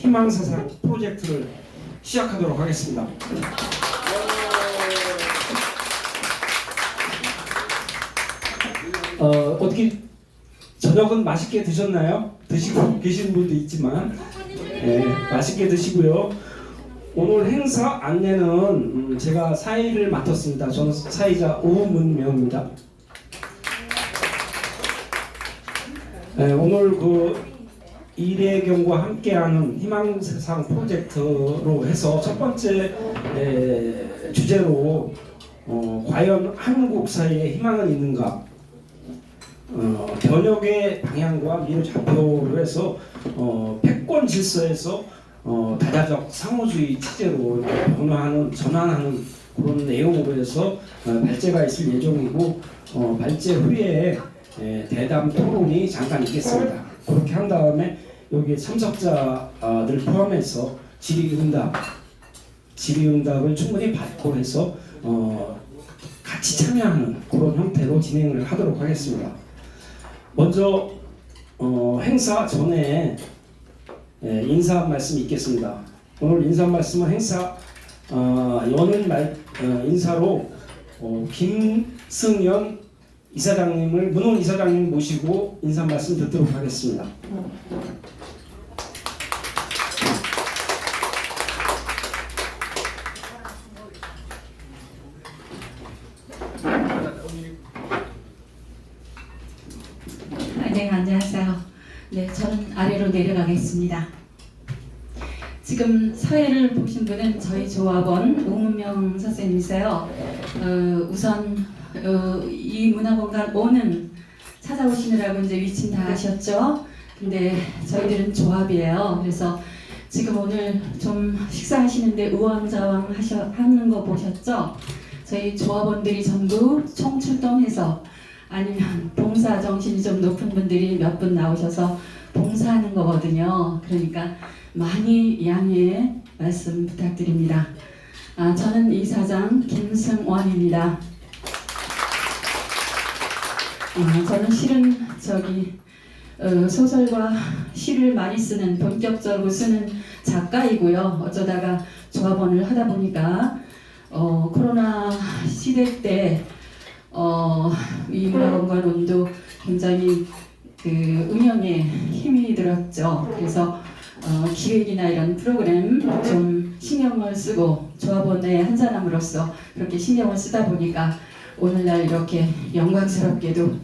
희망사상 프로젝트를 시작하도록 하겠습니다. 어떻게 저녁은 맛있게 드셨나요? 드시고 계시는 분도 있지만 맛있게 드시고요. 오늘 행사 안내는 제가 사회를 맡았습니다. 저는 사회자 오문명입니다. 오늘 이래경과 함께하는 희망세상 프로젝트로 해서 첫 번째 주제로 과연 한국 사회에 희망은 있는가? 번역의 방향과 미래 좌표로 해서 패권 질서에서 다자적 상호주의 체제로 전환하는 그런 내용으로 해서 발제가 있을 예정이고 발제 후에 대담 토론이 잠깐 있겠습니다. 그렇게 한 다음에 여기 참석자들 포함해서 질의응답을 충분히 받고 해서 같이 참여하는 그런 형태로 진행을 하도록 하겠습니다. 먼저 행사 전에 인사 말씀이 있겠습니다. 오늘 인사 말씀은 행사 여는 인사로 김승연 이사장님을 문홍 이사장님 모시고 인사 말씀 듣도록 하겠습니다. 네, 안녕하세요. 네, 저는 아래로 내려가겠습니다. 지금 사회를 보신 분은 저희 조합원 오문명 선생님이세요. 우선 이 문화공간 오는 찾아오시느라고 이제 위침 다 하셨죠. 근데 저희들은 조합이에요. 그래서 지금 오늘 좀 식사하시는데 우왕좌왕 하는 거 보셨죠? 저희 조합원들이 전부 총출동해서 아니면 봉사 정신이 좀 높은 분들이 몇 분 나오셔서 봉사하는 거거든요. 그러니까 많이 양해의 말씀 부탁드립니다. 저는 이사장 김승원입니다. 저는 실은 소설과 시를 많이 쓰는 본격적으로 쓰는 작가이고요. 어쩌다가 조합원을 하다 보니까 코로나 시대 때 이 문화공간원도 굉장히 운영에 힘이 들었죠. 그래서 기획이나 이런 프로그램 좀 신경을 쓰고 조합원의 한 사람으로서 그렇게 신경을 쓰다 보니까 오늘날 이렇게 영광스럽게도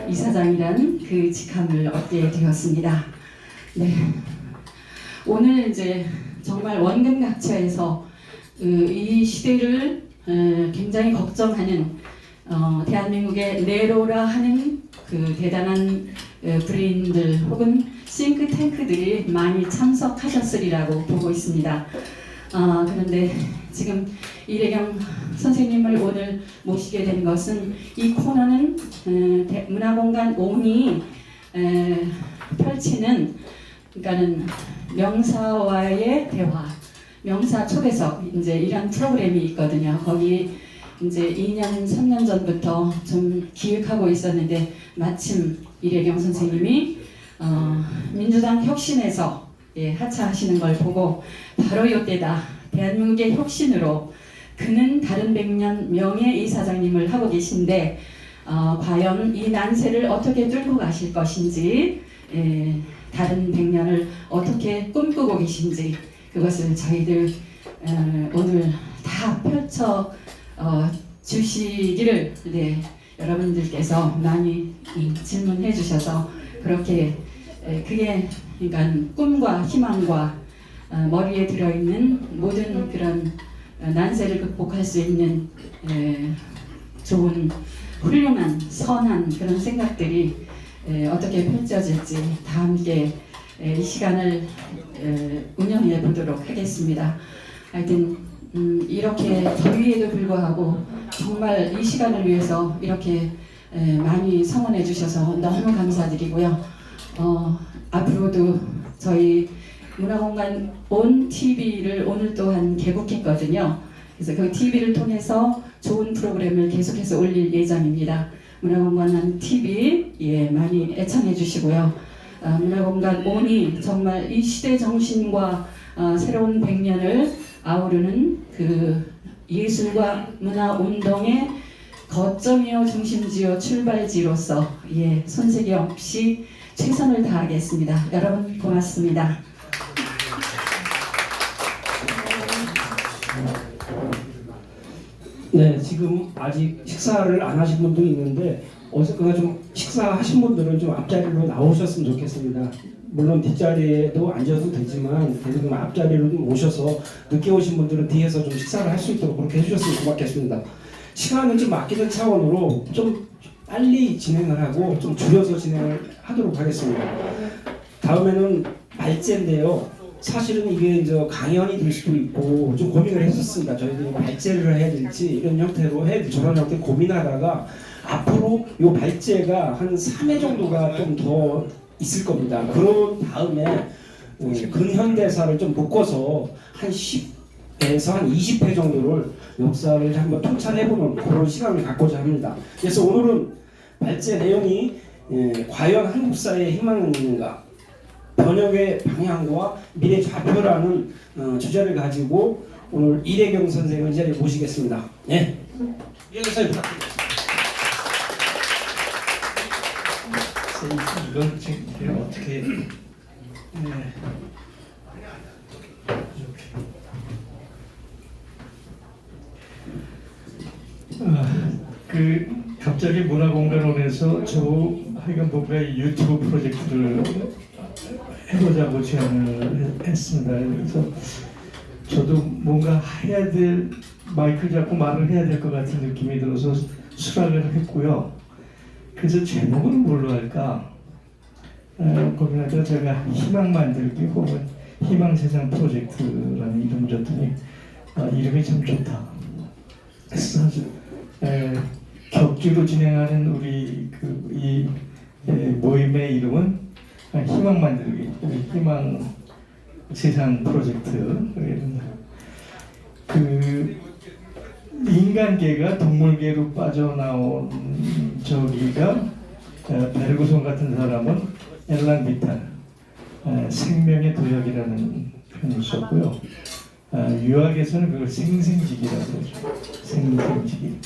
이사장이라는 그 직함을 얻게 되었습니다. 네, 오늘 이제 정말 원근각처에서 이 시대를 굉장히 걱정하는 대한민국의 네로라 하는 그 대단한 브레인들 혹은 싱크탱크들이 많이 참석하셨으리라고 보고 있습니다. 그런데 지금 이래경 선생님을 오늘 모시게 된 것은 이 코너는 문화공간 온이 펼치는 그러니까는 명사와의 대화, 명사 초대석 이제 이런 프로그램이 있거든요. 거기 이제 2년, 3년 전부터 좀 기획하고 있었는데 마침 이래경 선생님이 민주당 혁신에서 하차하시는 걸 보고 바로 이때다. 대한민국의 혁신으로 그는 다른 100년 명예이사장님을 하고 계신데 과연 이 난세를 어떻게 뚫고 가실 것인지 다른 100년을 어떻게 꿈꾸고 계신지 그것을 저희들 오늘 다 펼쳐 주시기를 여러분들께서 많이 질문해 주셔서 그렇게 그게 그러니까 꿈과 희망과 머리에 들어있는 모든 그런 난세를 극복할 수 있는 좋은 훌륭한 선한 그런 생각들이 어떻게 펼쳐질지 다 함께 이 시간을 운영해 보도록 하겠습니다. 하여튼 이렇게 더위에도 불구하고 정말 이 시간을 위해서 이렇게 많이 성원해 주셔서 너무 감사드리고요. 앞으로도 저희 문화공간 온 TV를 오늘 또한 개국했거든요. 그래서 그 TV를 통해서 좋은 프로그램을 계속해서 올릴 예정입니다. 문화공간 TV 많이 애청해 주시고요. 문화공간 온이 정말 이 시대 정신과 새로운 100년을 아우르는 그 예술과 문화 운동의 거점이요 중심지요 출발지로서 손색이 없이 최선을 다하겠습니다. 여러분 고맙습니다. 네, 지금 아직 식사를 안 하신 분도 있는데 어쨌거나 좀 식사하신 분들은 좀 앞자리로 나오셨으면 좋겠습니다. 물론 뒷자리에도 앉아도 되지만 대부분 앞자리로 좀 오셔서 늦게 오신 분들은 뒤에서 좀 식사를 할 수 있도록 그렇게 해주셨으면 고맙겠습니다. 시간을 좀 아끼는 차원으로 좀 빨리 진행을 하고 좀 줄여서 진행을 하도록 하겠습니다. 다음에는 발제인데요. 사실은 이게 이제 강연이 될 수도 있고 좀 고민을 했었습니다. 저희들이 발제를 해야 될지 이런 형태로 저런 형태 고민하다가 앞으로 이 발제가 한 3회 정도가 좀 더 있을 겁니다. 그런 다음에 근현대사를 좀 묶어서 한 10에서 한 20회 정도를 역사를 한번 통찰해보는 그런 시간을 갖고자 합니다. 그래서 오늘은 발제 내용이 과연 한국사의 희망은 있는가? 번역의 방향과 미래 좌표라는 주제를 가지고 오늘 이래경 선생을 이 자리에 모시겠습니다. 네, 이래경 선생님 부탁드리겠습니다. 이건 제가 어떻게 이렇게 갑자기 문화공간원에서 저 하여간 뭔가 유튜브 프로젝트를 해보자고 제안을 했습니다. 그래서 저도 뭔가 해야 될 마이크 잡고 말을 해야 될 것 같은 느낌이 들어서 수락을 했고요. 그래서 제목은 뭘로 할까 고민하다가 제가 희망 만들기 혹은 희망세상 프로젝트라는 이름 줬더니 이름이 참 좋다. 그래서 격주로 진행하는 우리 이 모임의 이름은 희망 만들기, 희망 세상 프로젝트. 인간계가 동물계로 빠져나온 저기가 베르그손 같은 사람은 엘랑 비탈, 생명의 도약이라는 표현을 썼고요. 유학에서는 그걸 생생지기라고 그러죠. 생생지기.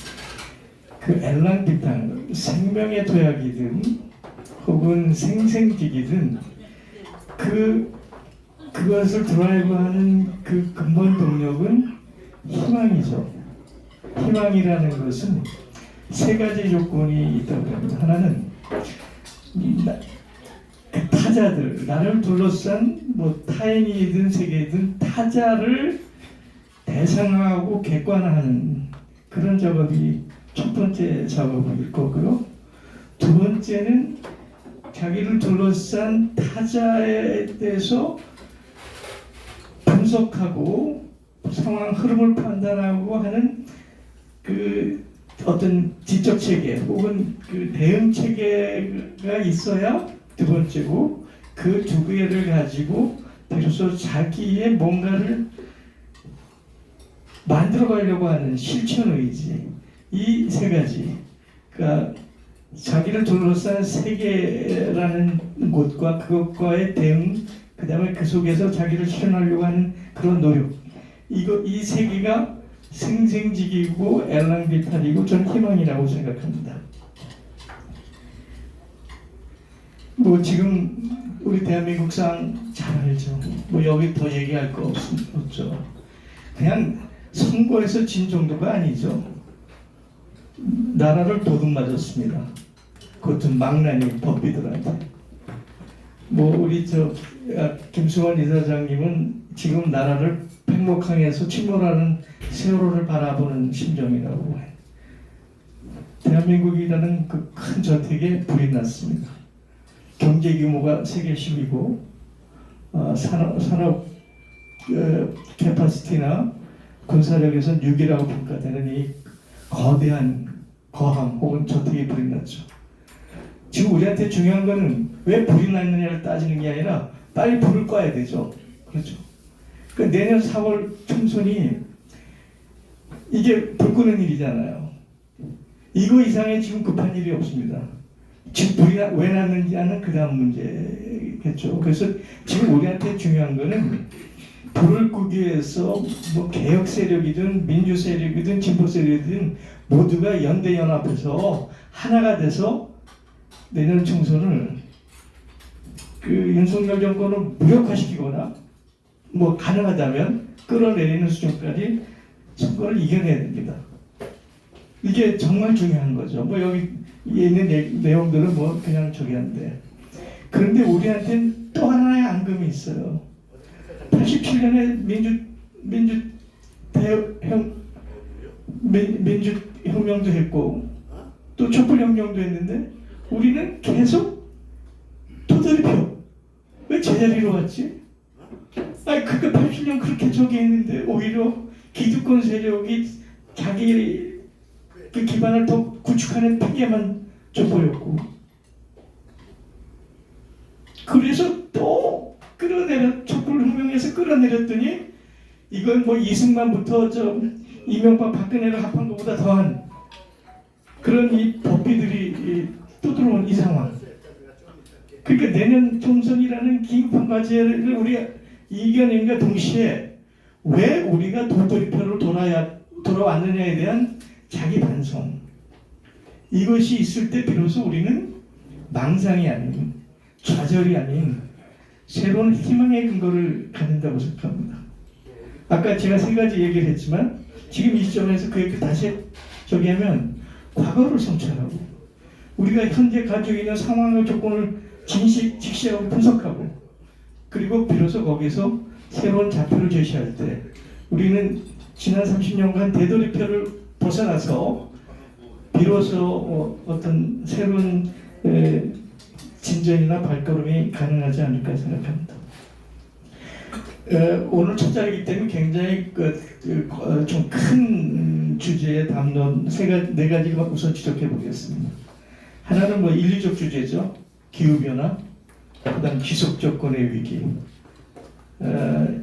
그 엘랑 비탈, 생명의 도약이든 혹은 생생지기든 그것을 드라이브하는 그 근본 동력은 희망이죠. 희망이라는 것은 세 가지 조건이 있다고 합니다. 하나는 그 타자들, 나를 둘러싼 타인이든 세계든 타자를 대상화하고 객관화하는 그런 작업이 첫 번째 작업일 거고요. 두 번째는 자기를 둘러싼 타자에 대해서 분석하고 상황 흐름을 판단하고 하는 그 어떤 지적 체계 혹은 그 대응 체계가 있어야 두 번째고, 그 두 개를 가지고 비로소 자기의 뭔가를 만들어 가려고 하는 실천 의지, 이 세 가지, 그러니까 자기를 둘러싼 세계라는 곳과 그것과의 대응, 그 다음에 그 속에서 자기를 실현하려고 하는 그런 노력, 이 세 개가 생생지기고 엘랑 비탈이고 저는 희망이라고 생각합니다. 지금 우리 대한민국상 잘 알죠. 여기 더 얘기할 거 없죠. 그냥 선거에서 진 정도가 아니죠. 나라를 도둑맞았습니다. 그것도 망나니 법비들한테. 우리 김수환 이사장님은 지금 나라를 백목항에서 침몰하는 세월호를 바라보는 심정이라고 해요. 대한민국이라는 그 큰 저택에 불이 났습니다. 경제 규모가 세계 10위고 산업 캐파시티나 군사력에서는 6위라고 평가되는 이 거대한 거항 혹은 저택에 불이 났죠. 지금 우리한테 중요한 거는 왜 불이 났느냐를 따지는 게 아니라 빨리 불을 꺼야 되죠. 그렇죠. 내년 4월 총선이 이게 불 끄는 일이잖아요. 이거 이상의 지금 급한 일이 없습니다. 지금 불이 왜 났는지 하는 그 다음 문제 했죠. 그래서 지금 우리한테 중요한 거는 불을 끄기 위해서 뭐 개혁 세력이든 민주 세력이든 진보 세력이든 모두가 연대 연합해서 하나가 돼서 내년 총선을 그 윤석열 정권을 무력화시키거나 뭐 가능하다면 끌어내리는 수준까지 선거를 이겨내야 됩니다. 이게 정말 중요한 거죠. 뭐 여기 있는 내용들은 뭐 그냥 저기 한데. 그런데 우리한테는 또 하나의 앙금이 있어요. 87년에 민주혁명도 했고 또 촛불혁명도 했는데 우리는 계속 도돌이표. 왜 제자리로 왔지? 아니 그러니까 80년 그렇게 저기 했는데 오히려 기득권 세력이 자기 그 기반을 더 구축하는 핑계만 좀 보였고 그래서 또 촛불혁명에서 끌어내렸더니 이건 뭐 이승만부터 저 이명박 박근혜를 합한 것보다 더한 그런 이 법비들이 또 들어온 이 상황. 그러니까 내년 총선이라는 긴급한 과제를 우리가 이겨낸과 동시에 왜 우리가 도돌이표로 돌아왔느냐에 대한 자기 반성. 이것이 있을 때 비로소 우리는 망상이 아닌 좌절이 아닌 새로운 희망의 근거를 갖는다고 생각합니다. 아까 제가 세 가지 얘기를 했지만 지금 이 시점에서 그 얘기 다시 저기 하면 과거를 성찰하고 우리가 현재 가지고 있는 상황과 조건을 직시하고 분석하고 그리고 비로소 거기서 새로운 좌표를 제시할 때 우리는 지난 30년간 되돌이표를 벗어나서 비로소 어떤 새로운 진전이나 발걸음이 가능하지 않을까 생각합니다. 오늘 첫 자리이기 때문에 굉장히 좀 큰 주제의 담론 네 가지가 우선 지적해 보겠습니다. 하나는 뭐 인류적 주제죠. 기후변화, 그다음 지속조건의 위기.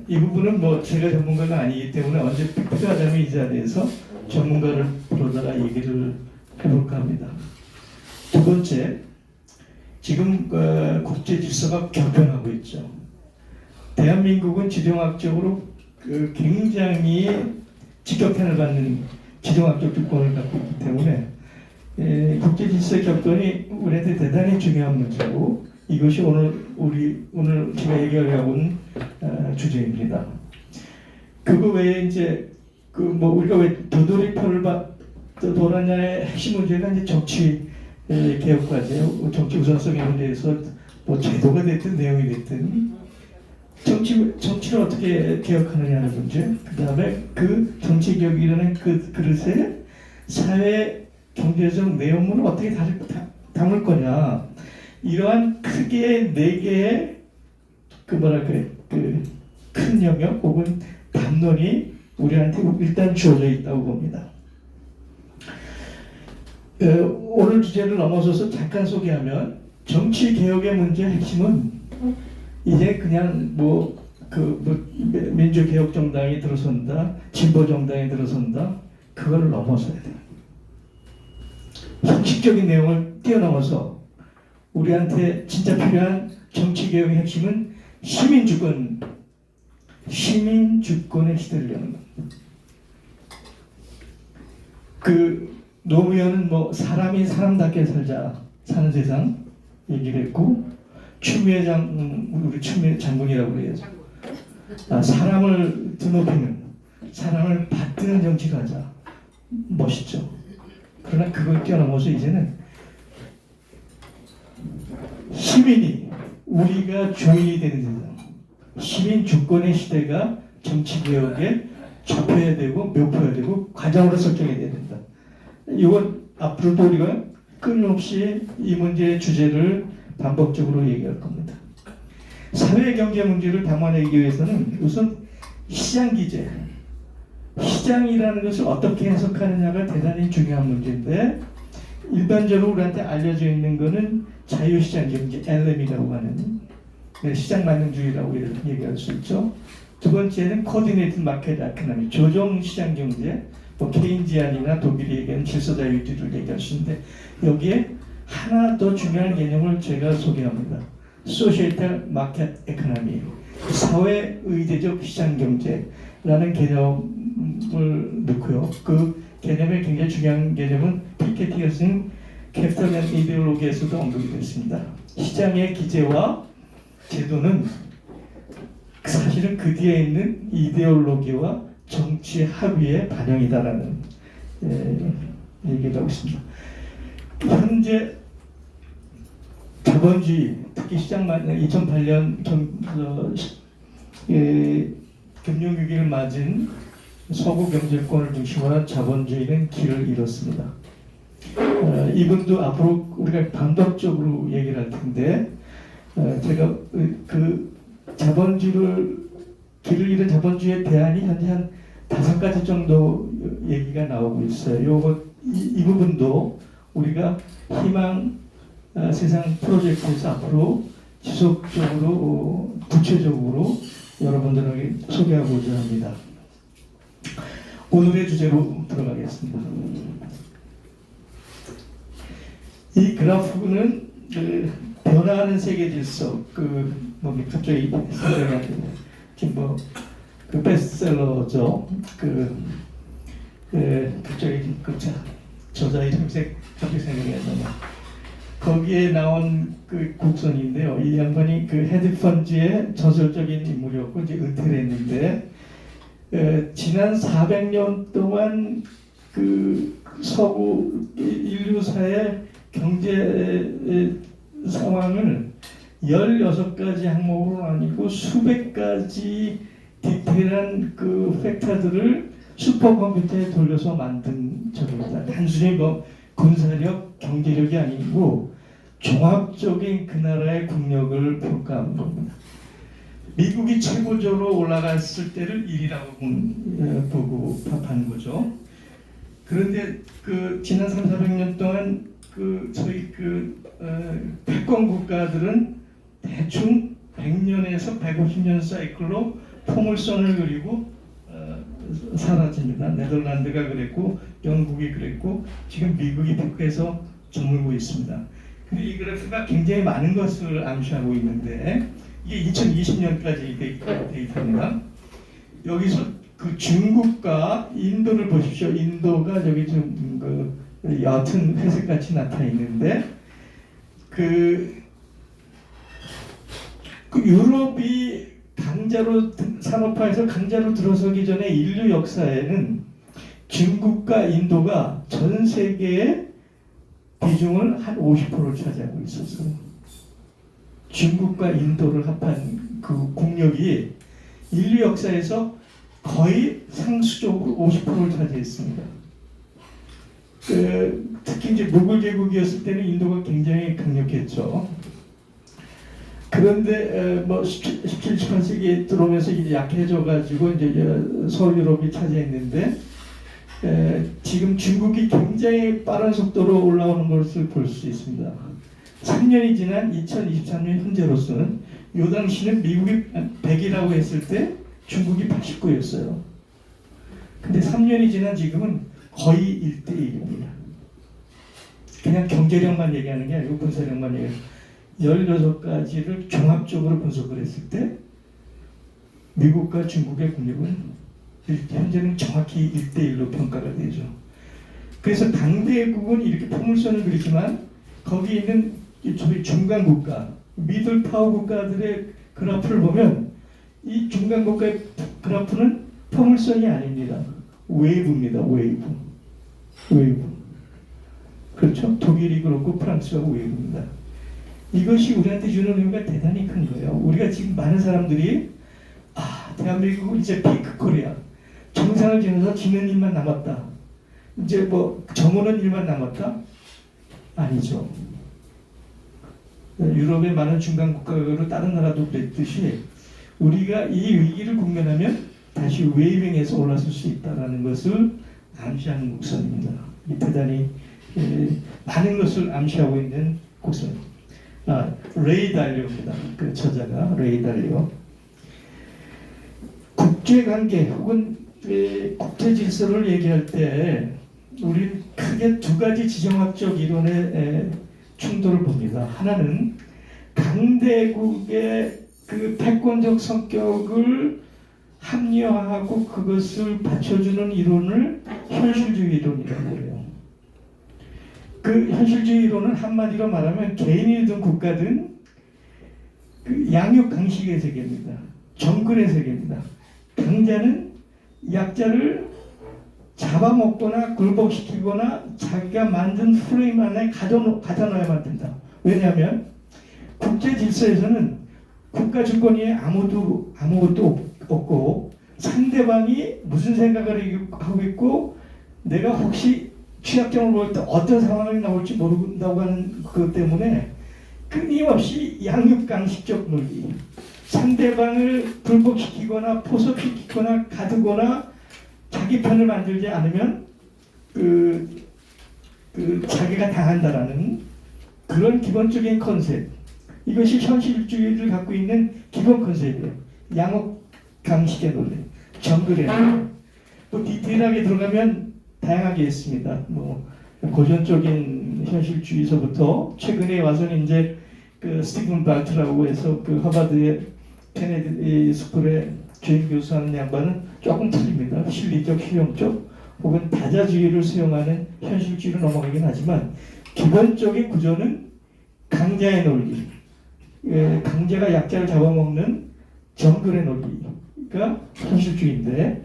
이 부분은 뭐 제가 전문가가 아니기 때문에 언제 필요하다면 이 자리에서 전문가를 불러다가 얘기를 해볼까 합니다. 두 번째, 지금 국제 질서가 격변하고 있죠. 대한민국은 지정학적으로 굉장히 직격탄을 받는 지정학적 주권을 갖고 있기 때문에 국제 질서의 격변이 우리한테 대단히 중요한 문제고 이것이 오늘 제가 얘기하려고 온 주제입니다. 그거 외에 이제 뭐 우리가 왜 도돌이표를 돌았냐의 핵심 문제가 이제 정치 개혁 과제요. 정치 우선성의 문제에서 뭐 제도가 됐든 내용이 됐든 정치를 어떻게 개혁하느냐는 문제. 그 다음에 그 정치 개혁이라는 그 그릇에 사회 경제적 내용물을 어떻게 담을 거냐. 이러한 크게 네 개의 큰 영역 혹은 담론이 우리한테 일단 주어져 있다고 봅니다. 오늘 주제를 넘어서서 잠깐 소개하면 정치 개혁의 문제의 핵심은 이제 그냥 민주개혁 정당이 들어선다, 진보 정당이 들어선다, 그거를 넘어서야 돼요. 형식적인 내용을 뛰어넘어서 우리한테 진짜 필요한 정치 개혁의 핵심은 시민 주권에 시대를 여는 겁니다. 노무현은 뭐 사람이 사람답게 사는 세상 얘기를 했고 우리 추미애 장군이라고 그래요. 사람을 드높이는, 사람을 받드는 정치를 하자. 멋있죠. 그러나 그걸 뛰어넘어서 이제는 시민이 우리가 주인이 되는 세상, 시민 주권의 시대가 정치 개혁에 좁혀야 되고 묘포해야 되고 과정으로 설정해야 된다. 이건 앞으로도 우리가 끊임없이 이 문제의 주제를 반복적으로 얘기할 겁니다. 사회 경제 문제를 담아내기 위해서는 우선 시장 기제, 시장이라는 것을 어떻게 해석하느냐가 대단히 중요한 문제인데 일반적으로 우리한테 알려져 있는 것은 자유시장 경제, LM이라고 하는 시장 만능주의라고 얘기할 수 있죠. 두 번째는 코디네이티드 마켓 에코노미, 조정 시장 경제, 뭐 케인지안이나 독일이 얘기하는 질서자유주의를 얘기할 수 있는데 여기에 하나 더 중요한 개념을 제가 소개합니다. 소시에탈 마켓 에코노미, 사회 의대적 시장 경제라는 개념을 넣고요. 그 개념의 굉장히 중요한 개념은 피케티가 쓴 캐피탈 앤 이데올로기에서도 언급이 됐습니다. 시장의 기제와 제도는 사실은 그 뒤에 있는 이데올로기와 정치 합의의 반영이다라는 얘기를 하고 있습니다. 현재 자본주의, 특히 시장만 2008년 금융위기를 맞은 서구 경제권을 중심으로 한 자본주의는 길을 잃었습니다. 이분도 앞으로 우리가 반복적으로 얘기를 할 텐데 제가 그 자본주의를 길을 잃은 자본주의의 대안이 현재 한 5가지 정도 얘기가 나오고 있어요. 이 부분도 우리가 희망 세상 프로젝트에서 앞으로 지속적으로 구체적으로 여러분들에게 소개하고자 합니다. 오늘의 주제로 들어가겠습니다. 이 그래프는 변화하는 세계 질서, 갑자기 생각이 안 드네요. 지금 그 베스트셀러죠. 갑자기 저자의 이름색 갑자기 생각이 안 나요. 거기에 나온 그 곡선인데요. 이 양반이 그 헤드펀즈의 전설적인 인물이었고 이제 은퇴를 했는데 지난 400년 동안 그 서구 인류사의 경제 상황을 16가지 항목으로 나뉘고 수백 가지 디테일한 그 팩터들을 슈퍼컴퓨터에 돌려서 만든 적입니다. 단순히 군사력, 경제력이 아니고 종합적인 그 나라의 국력을 평가한 겁니다. 미국이 최고적으로 올라갔을 때를 1이라고 보고 답한 거죠. 그런데 지난 300~400년 동안 저희 패권 국가들은 대충 100년에서 150년 사이클로 포물선을 그리고 사라집니다. 네덜란드가 그랬고 영국이 그랬고 지금 미국이 북에서 저물고 있습니다. 근데 이 그래프가 굉장히 많은 것을 암시하고 있는데 이게 2020년까지 데이터입니다. 여기서 그 중국과 인도를 보십시오. 인도가 여기 좀 옅은 회색같이 나타나 있는데 유럽이 강자로 산업화해서 강자로 들어서기 전에 인류 역사에는 중국과 인도가 전 세계의 비중을 한 50%를 차지하고 있었어요. 중국과 인도를 합한 그 국력이 인류 역사에서 거의 상수적으로 50%를 차지했습니다. 특히 이제 무굴 제국이었을 때는 인도가 굉장히 강력했죠. 그런데 17, 18세기에 들어오면서 이제 약해져가지고 이제 서유럽이 차지했는데 지금 중국이 굉장히 빠른 속도로 올라오는 것을 볼 수 있습니다. 3년이 지난 2023년 현재로서는 이 당시는 미국이 100이라고 했을 때 중국이 89였어요. 근데 3년이 지난 지금은 거의 1대1입니다. 그냥 경제력만 얘기하는 게 아니고 군사력만 얘기해요. 16가지를 종합적으로 분석을 했을 때 미국과 중국의 국력은 현재는 정확히 1대1로 평가가 되죠. 그래서 당대국은 이렇게 포물선을 그리지만 거기 있는 저희 중간 국가, 미들 파워 국가들의 그래프를 보면 이 중간 국가의 그래프는 포물선이 아닙니다. 웨이브입니다. 웨이브. 그렇죠? 독일이 그렇고 프랑스가 웨이브입니다. 이것이 우리한테 주는 의미가 대단히 큰 거예요. 우리가 지금 많은 사람들이 대한민국은 이제 피크 코리아, 정상을 지나서 지는 일만 남았다. 이제 저무는 일만 남았다? 아니죠. 유럽의 많은 중간 국가로 다른 나라도 그랬듯이 우리가 이 위기를 국면하면 다시 웨이빙에서 올라설 수 있다는 것을 암시하는 곡선입니다. 대단히 많은 것을 암시하고 있는 곡선. 레이 달리오입니다. 그 저자가 레이 달리오. 국제관계 혹은 국제 질서를 얘기할 때 우리는 크게 두 가지 지정학적 이론의 충돌을 봅니다. 하나는 강대국의 그 패권적 성격을 합리화하고 그것을 받쳐주는 이론을 현실주의 이론이라고 해요. 그 현실주의 이론은 한마디로 말하면 개인이든 국가든 그 양육 강식의 세계입니다. 정글의 세계입니다. 강자는 약자를 잡아먹거나 굴복시키거나 자기가 만든 프레임 안에 가둬놔야만 된다. 왜냐하면 국제 질서에서는 국가 주권이 아무것도 없고 상대방이 무슨 생각을 하고 있고 내가 혹시 취약점을 보일 때 어떤 상황이 나올지 모른다고 하는 것 때문에 끊임없이 양육강식적 논리, 상대방을 불복시키거나 포섭시키거나 가두거나 자기 편을 만들지 않으면 자기가 당한다라는 그런 기본적인 컨셉, 이것이 현실주의를 갖고 있는 기본 컨셉이에요. 양육강식의 논리, 정글의 논리. 또 디테일하게 들어가면 다양하게 있습니다. 뭐 고전적인 현실주의서부터 최근에 와서는 이제 그 스티븐 바트라고 해서 그 하버드의 케네디 스쿨의 주임 교수하는 양반은 조금 틀립니다. 실리적, 실용적 혹은 다자주의를 수용하는 현실주의로 넘어가긴 하지만 기본적인 구조는 강자의 논리, 강자가 약자를 잡아먹는 정글의 논리가 현실주의인데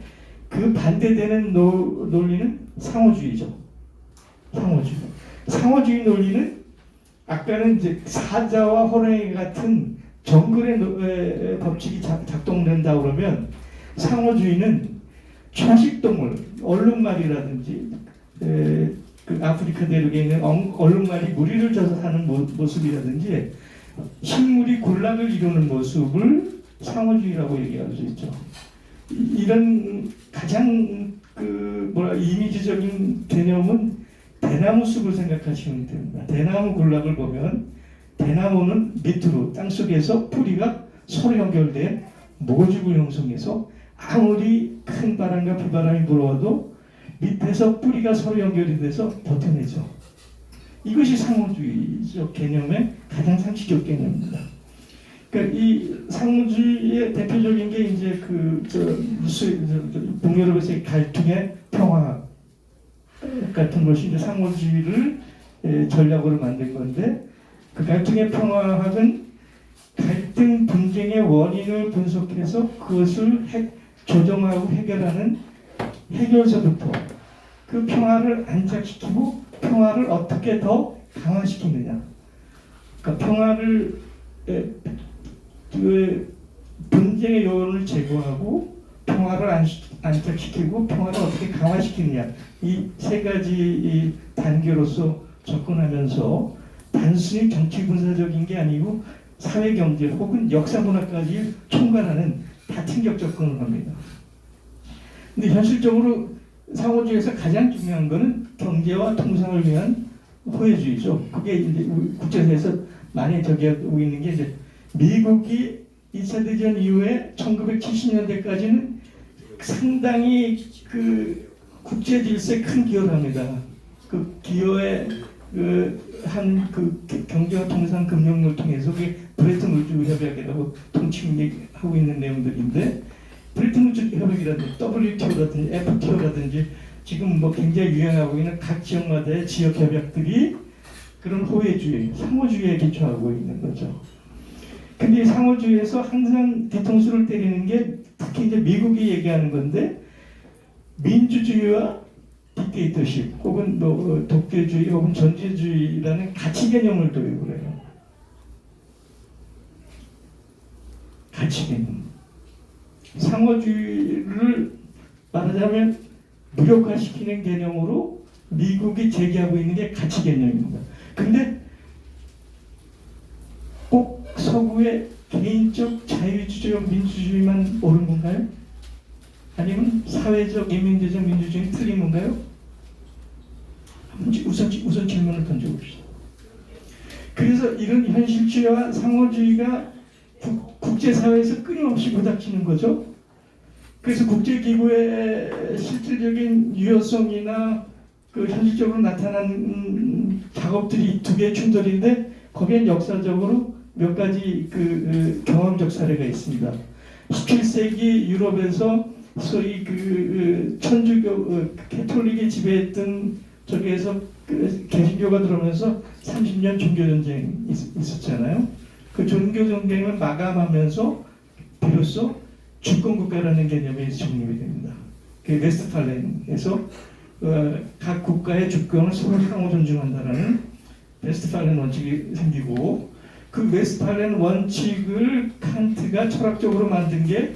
그 반대되는 논리는 상호주의죠. 상호주의 논리는 아까는 이제 사자와 호랑이 같은 정글의 법칙이 작동된다 그러면 상호주의는 초식동물, 얼룩말이라든지 그 아프리카 대륙에 있는 얼룩말이 무리를 져서 사는 모습이라든지 식물이 군락을 이루는 모습을 상호주의라고 얘기할 수 있죠. 이런 가장 이미지적인 개념은 대나무 숲을 생각하시면 됩니다. 대나무 군락을 보면 대나무는 밑으로 땅속에서 뿌리가 서로 연결된 모집을 형성해서 아무리 큰 바람과 비바람이 불어와도 밑에서 뿌리가 서로 연결이 돼서 버텨내죠. 이것이 상호주의적 개념의 가장 상식적 개념입니다. 그러니까 이 상호주의의 대표적인 게 이제 북유럽에서의 갈등의 평화 같은 것이 이제 상호주의를 전략으로 만든 건데 그 갈등의 평화학은 갈등 분쟁의 원인을 분석해서 그것을 조정하고 해결하는 해결서부터 그 평화를 안착시키고 평화를 어떻게 더 강화시키느냐. 그러니까 평화를 분쟁의 요인을 제거하고 평화를 안착시키고 평화를 어떻게 강화시키느냐. 이 세 가지 단계로서 접근하면서 단순히 정치 군사적인 게 아니고 사회 경제 혹은 역사 문화까지 총괄하는 다층적 접근을 합니다. 근데 현실적으로 상호주의에서 가장 중요한 것은 경제와 통상을 위한 호혜주의죠. 그게 이제 국제사회에서 많이 저기하고 있는 게 이제 미국이 2차 대전 이후에 1970년대까지는 상당히 그 국제 질서에 큰 기여를 합니다. 그 기여에 한 경제와 통상 금융을 통해서 그게 브레튼 우즈 협약이라고 통칭하고 있는 내용들인데 브레튼 우즈 협약이라든지 WTO라든지 FTO라든지 지금 뭐 굉장히 유행하고 있는 각 지역마다의 지역 협약들이 그런 호혜주의, 상호주의에 기초하고 있는 거죠. 근데 이 상호주의에서 항상 뒤통수를 때리는 게 특히 이제 미국이 얘기하는 건데 민주주의와 딕테이터십 혹은 뭐 독재주의 혹은 전제주의라는 가치 개념을 도입을 해요. 가치 개념. 상호주의를 말하자면 무력화시키는 개념으로 미국이 제기하고 있는 게 가치 개념입니다. 근데 꼭 서구의 개인적 자유주의적 민주주의만 옳은 건가요? 아니면 사회적 인민주의적 민주주의는 틀린 건가요? 우선 질문을 던져봅시다. 그래서 이런 현실주의와 상호주의가 국제사회에서 끊임없이 부닥치는 거죠. 그래서 국제기구의 실질적인 유효성이나 그 현실적으로 나타난 작업들이 두 개의 충돌인데 거기엔 역사적으로 몇 가지 경험적 사례가 있습니다. 17세기 유럽에서 소위 천주교 캐톨릭이 지배했던 쪽에서 개신교가 들어오면서 30년 종교 전쟁이 있었잖아요. 그 종교 전쟁을 마감하면서 비로소 주권 국가라는 개념이 정립이 됩니다. 그 웨스트팔렌에서 각 국가의 주권을 서로 상호 존중한다라는 웨스트팔렌 원칙이 생기고, 그 웨스트팔렌 원칙을 칸트가 철학적으로 만든 게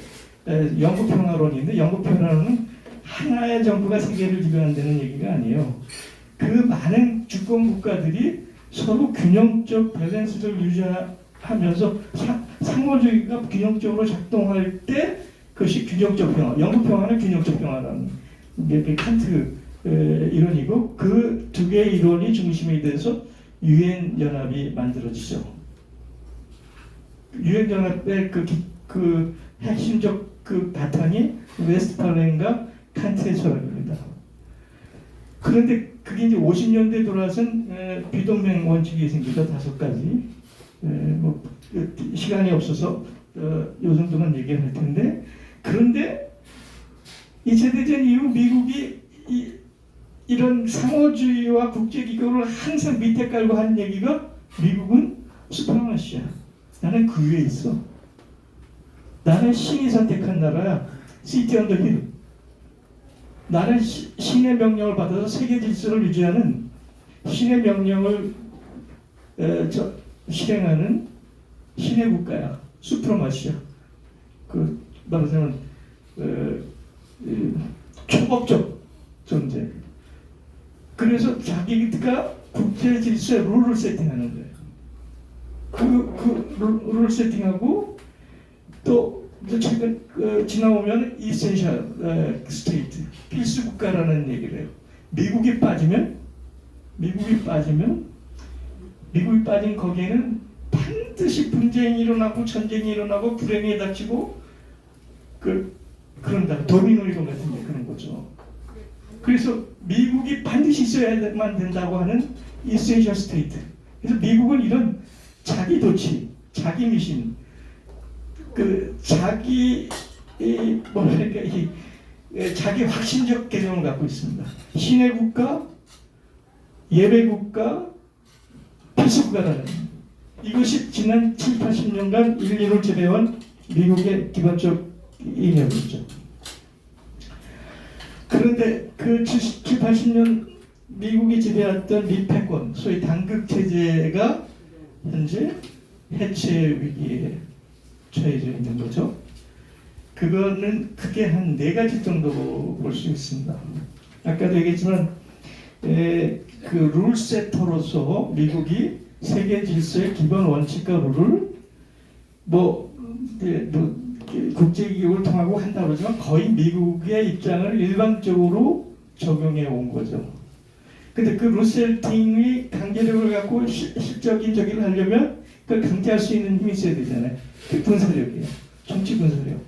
영국 평화론인데, 영국 평화론은 하나의 정부가 세계를 지배한다는 얘기가 아니에요. 그 많은 주권 국가들이 서로 균형적 밸런스를 유지하면서 상호주의가 균형적으로 작동할 때 그것이 균형적 평화. 영국 평화는 균형적 평화라는 게 칸트 이론이고, 그 두 개의 이론이 중심이 돼서 유엔 연합이 만들어지죠. 유엔 연합의 그 핵심적 바탕이 웨스트팔렌과 칸트의 철학입니다. 그런데 그게 이제 50년대 돌아선 비동맹 원칙이 생기죠. 5가지. 시간이 없어서 요 정도만 얘기할 텐데, 그런데 2차 대전 이후 미국이 이런 상호주의와 국제기구를 항상 밑에 깔고 한 얘기가, 미국은 수프라마시야. 나는 그 위에 있어. 나는 신이 선택한 나라야. 시티 언더 힐. 나는 신의 명령을 받아서 세계 질서를 유지하는, 신의 명령을 실행하는 신의 국가야. 수프라마시야. 말하자면 초법적 존재. 그래서 자기가 국제 질서의 룰을 세팅하는 거예요. 그 룰을 세팅하고, 또 최근 지나오면 이센셜 스테이트, 필수 국가라는 얘기를 해요. 미국이 빠진 거기에는 반드시 분쟁이 일어나고 전쟁이 일어나고 불행에 닥치고 그런다. 도미노 이론 같은 게 그런 거죠. 그래서 미국이 반드시 있어야만 된다고 하는 이센셜 스테이트. 그래서 미국은 이런 자기 도치, 자기 미신, 자기 자기 확신적 개념을 갖고 있습니다. 신의 국가, 예배 국가, 필수 국가라는, 이것이 지난 7, 80년간 인류를 지배해온 미국의 기본적 이념이죠. 그런데 그 7, 80년 미국이 지배했던 미패권, 소위 당극 체제가 현재 해체 위기에 처해져 있는 거죠. 그거는 크게 한 4가지 정도로 볼 수 있습니다. 아까도 얘기했지만 그 룰세터로서 미국이 세계 질서의 기본 원칙과 룰을 국제기구를 통하고 한다고 그러지만 거의 미국의 입장을 일방적으로 적용해 온 거죠. 근데 그 룰세팅이 강제력을 갖고 실적인 저기를 하려면 그걸 강제할 수 있는 힘이 있어야 되잖아요. 그 군사력이에요. 정치 군사력.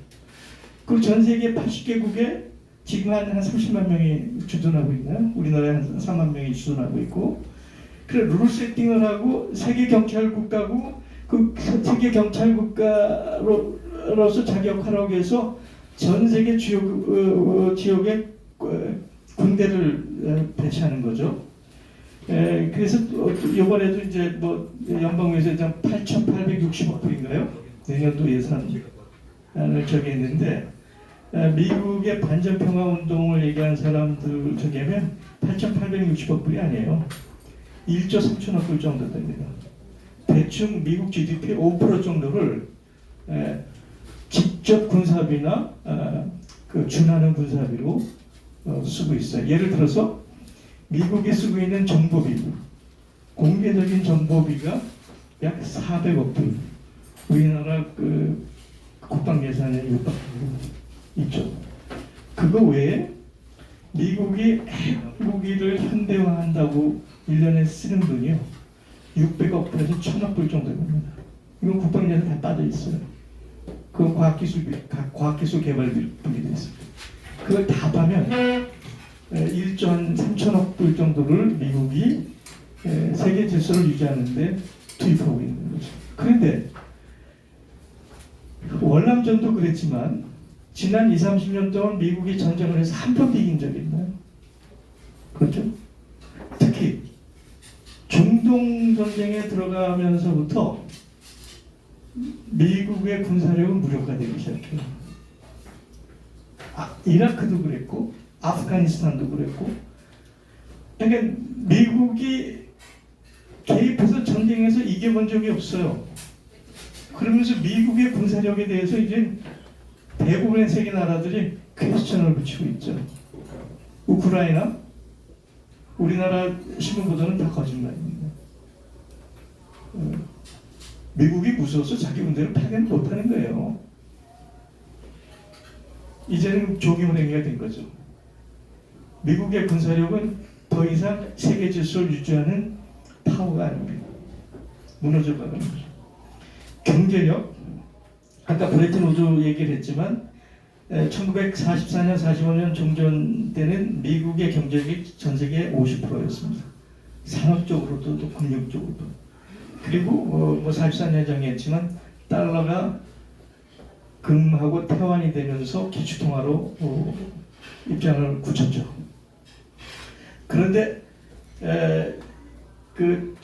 그리고 전 세계 80개국에 지금 한 30만 명이 주둔하고 있나요? 우리나라에 한 3만 명이 주둔하고 있고, 그래 룰 세팅을 하고 세계 경찰 국가고, 그 세계 경찰 국가로서 자기 역할을 하기 위해서 전 세계 주요 지역에 군대를 배치하는 거죠. 그래서 이번에도 이제 연방위에서 8,860억 불인가요? 내년도 예산을 정했는데, 미국의 반전평화 운동을 얘기한 사람들 중에면 8,860억 불이 아니에요. 1조 3천억 불 정도 됩니다. 대충 미국 GDP 5% 정도를 직접 군사비나 준하는 군사비로 쓰고 있어요. 예를 들어서 미국이 쓰고 있는 정보비, 공개적인 정보비가 약 400억 불. 우리나라 국방 예산에 육박하고 있죠. 그거 외에 미국이 핵무기를 현대화한다고 1년에 쓰는 돈이요, 600억 불에서 1000억 불 정도 됩니다. 이건 국방 예산 다 빠져 있어요. 그건 과학기술 개발비 분리돼 있습니다. 그걸 다 합하면 1조 3천억 불 정도를 미국이 세계 질서를 유지하는 데 투입하고 있는 거죠. 그런데 월남전도 그랬지만 지난 20, 30년 동안 미국이 전쟁을 해서 한 번도 이긴 적이 있나요? 그렇죠? 특히 중동 전쟁에 들어가면서부터 미국의 군사력은 무력화되기 시작해요. 이라크도 그랬고 아프가니스탄도 그랬고, 그러니까 미국이 개입해서 전쟁에서 이겨본 적이 없어요. 그러면서 미국의 군사력에 대해서 이제 대부분의 세계 나라들이 퀘스천을 붙이고 있죠. 우크라이나, 우리나라 신문보도는 다 거짓말입니다. 미국이 무서워서 자기 군대를 파견 못하는 거예요. 이제는 종이운행이가 된 거죠. 미국의 군사력은 더 이상 세계 질서를 유지하는 파워가 아닙니다. 무너져가는 거죠. 경제력, 아까 브레튼 우드 얘기를 했지만 1944년, 45년 종전 때는 미국의 경제력이 전 세계 50%였습니다. 산업적으로도 또 금융적으로도. 그리고 44년 정했지만 달러가 금하고 태환이 되면서 기축통화로 입장을 굳혔죠. 그런데 그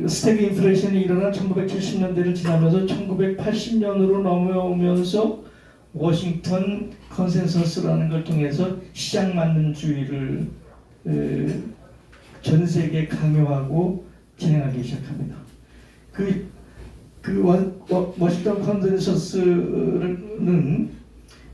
스태그 인플레이션이 일어난 1970년대를 지나면서 1980년으로 넘어오면서 워싱턴 컨센서스라는 걸 통해서 시장 만능주의를 전 세계에 강요하고 진행하기 시작합니다. 워싱턴 컨센서스는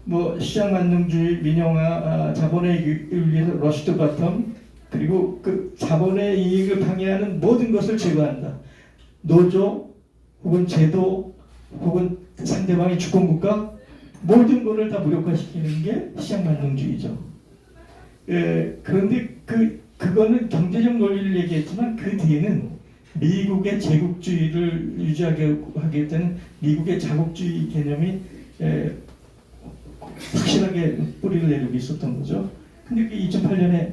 뭐 시장 만능주의, 민영화, 자본의 이익을 위해서 러시드 바텀, 그리고 그 자본의 이익을 방해하는 모든 것을 제거한다. 노조 혹은 제도 혹은 상대방의 주권국가 모든 것을 다 무력화시키는 게 시장 만능주의죠. 그런데 그거는 경제적 논리를 얘기했지만 그 뒤에는 미국의 제국주의를 유지하게 하겠다는 미국의 자국주의 개념이 확실하게 뿌리를 내리고 있었던 거죠. 근데 그 2008년에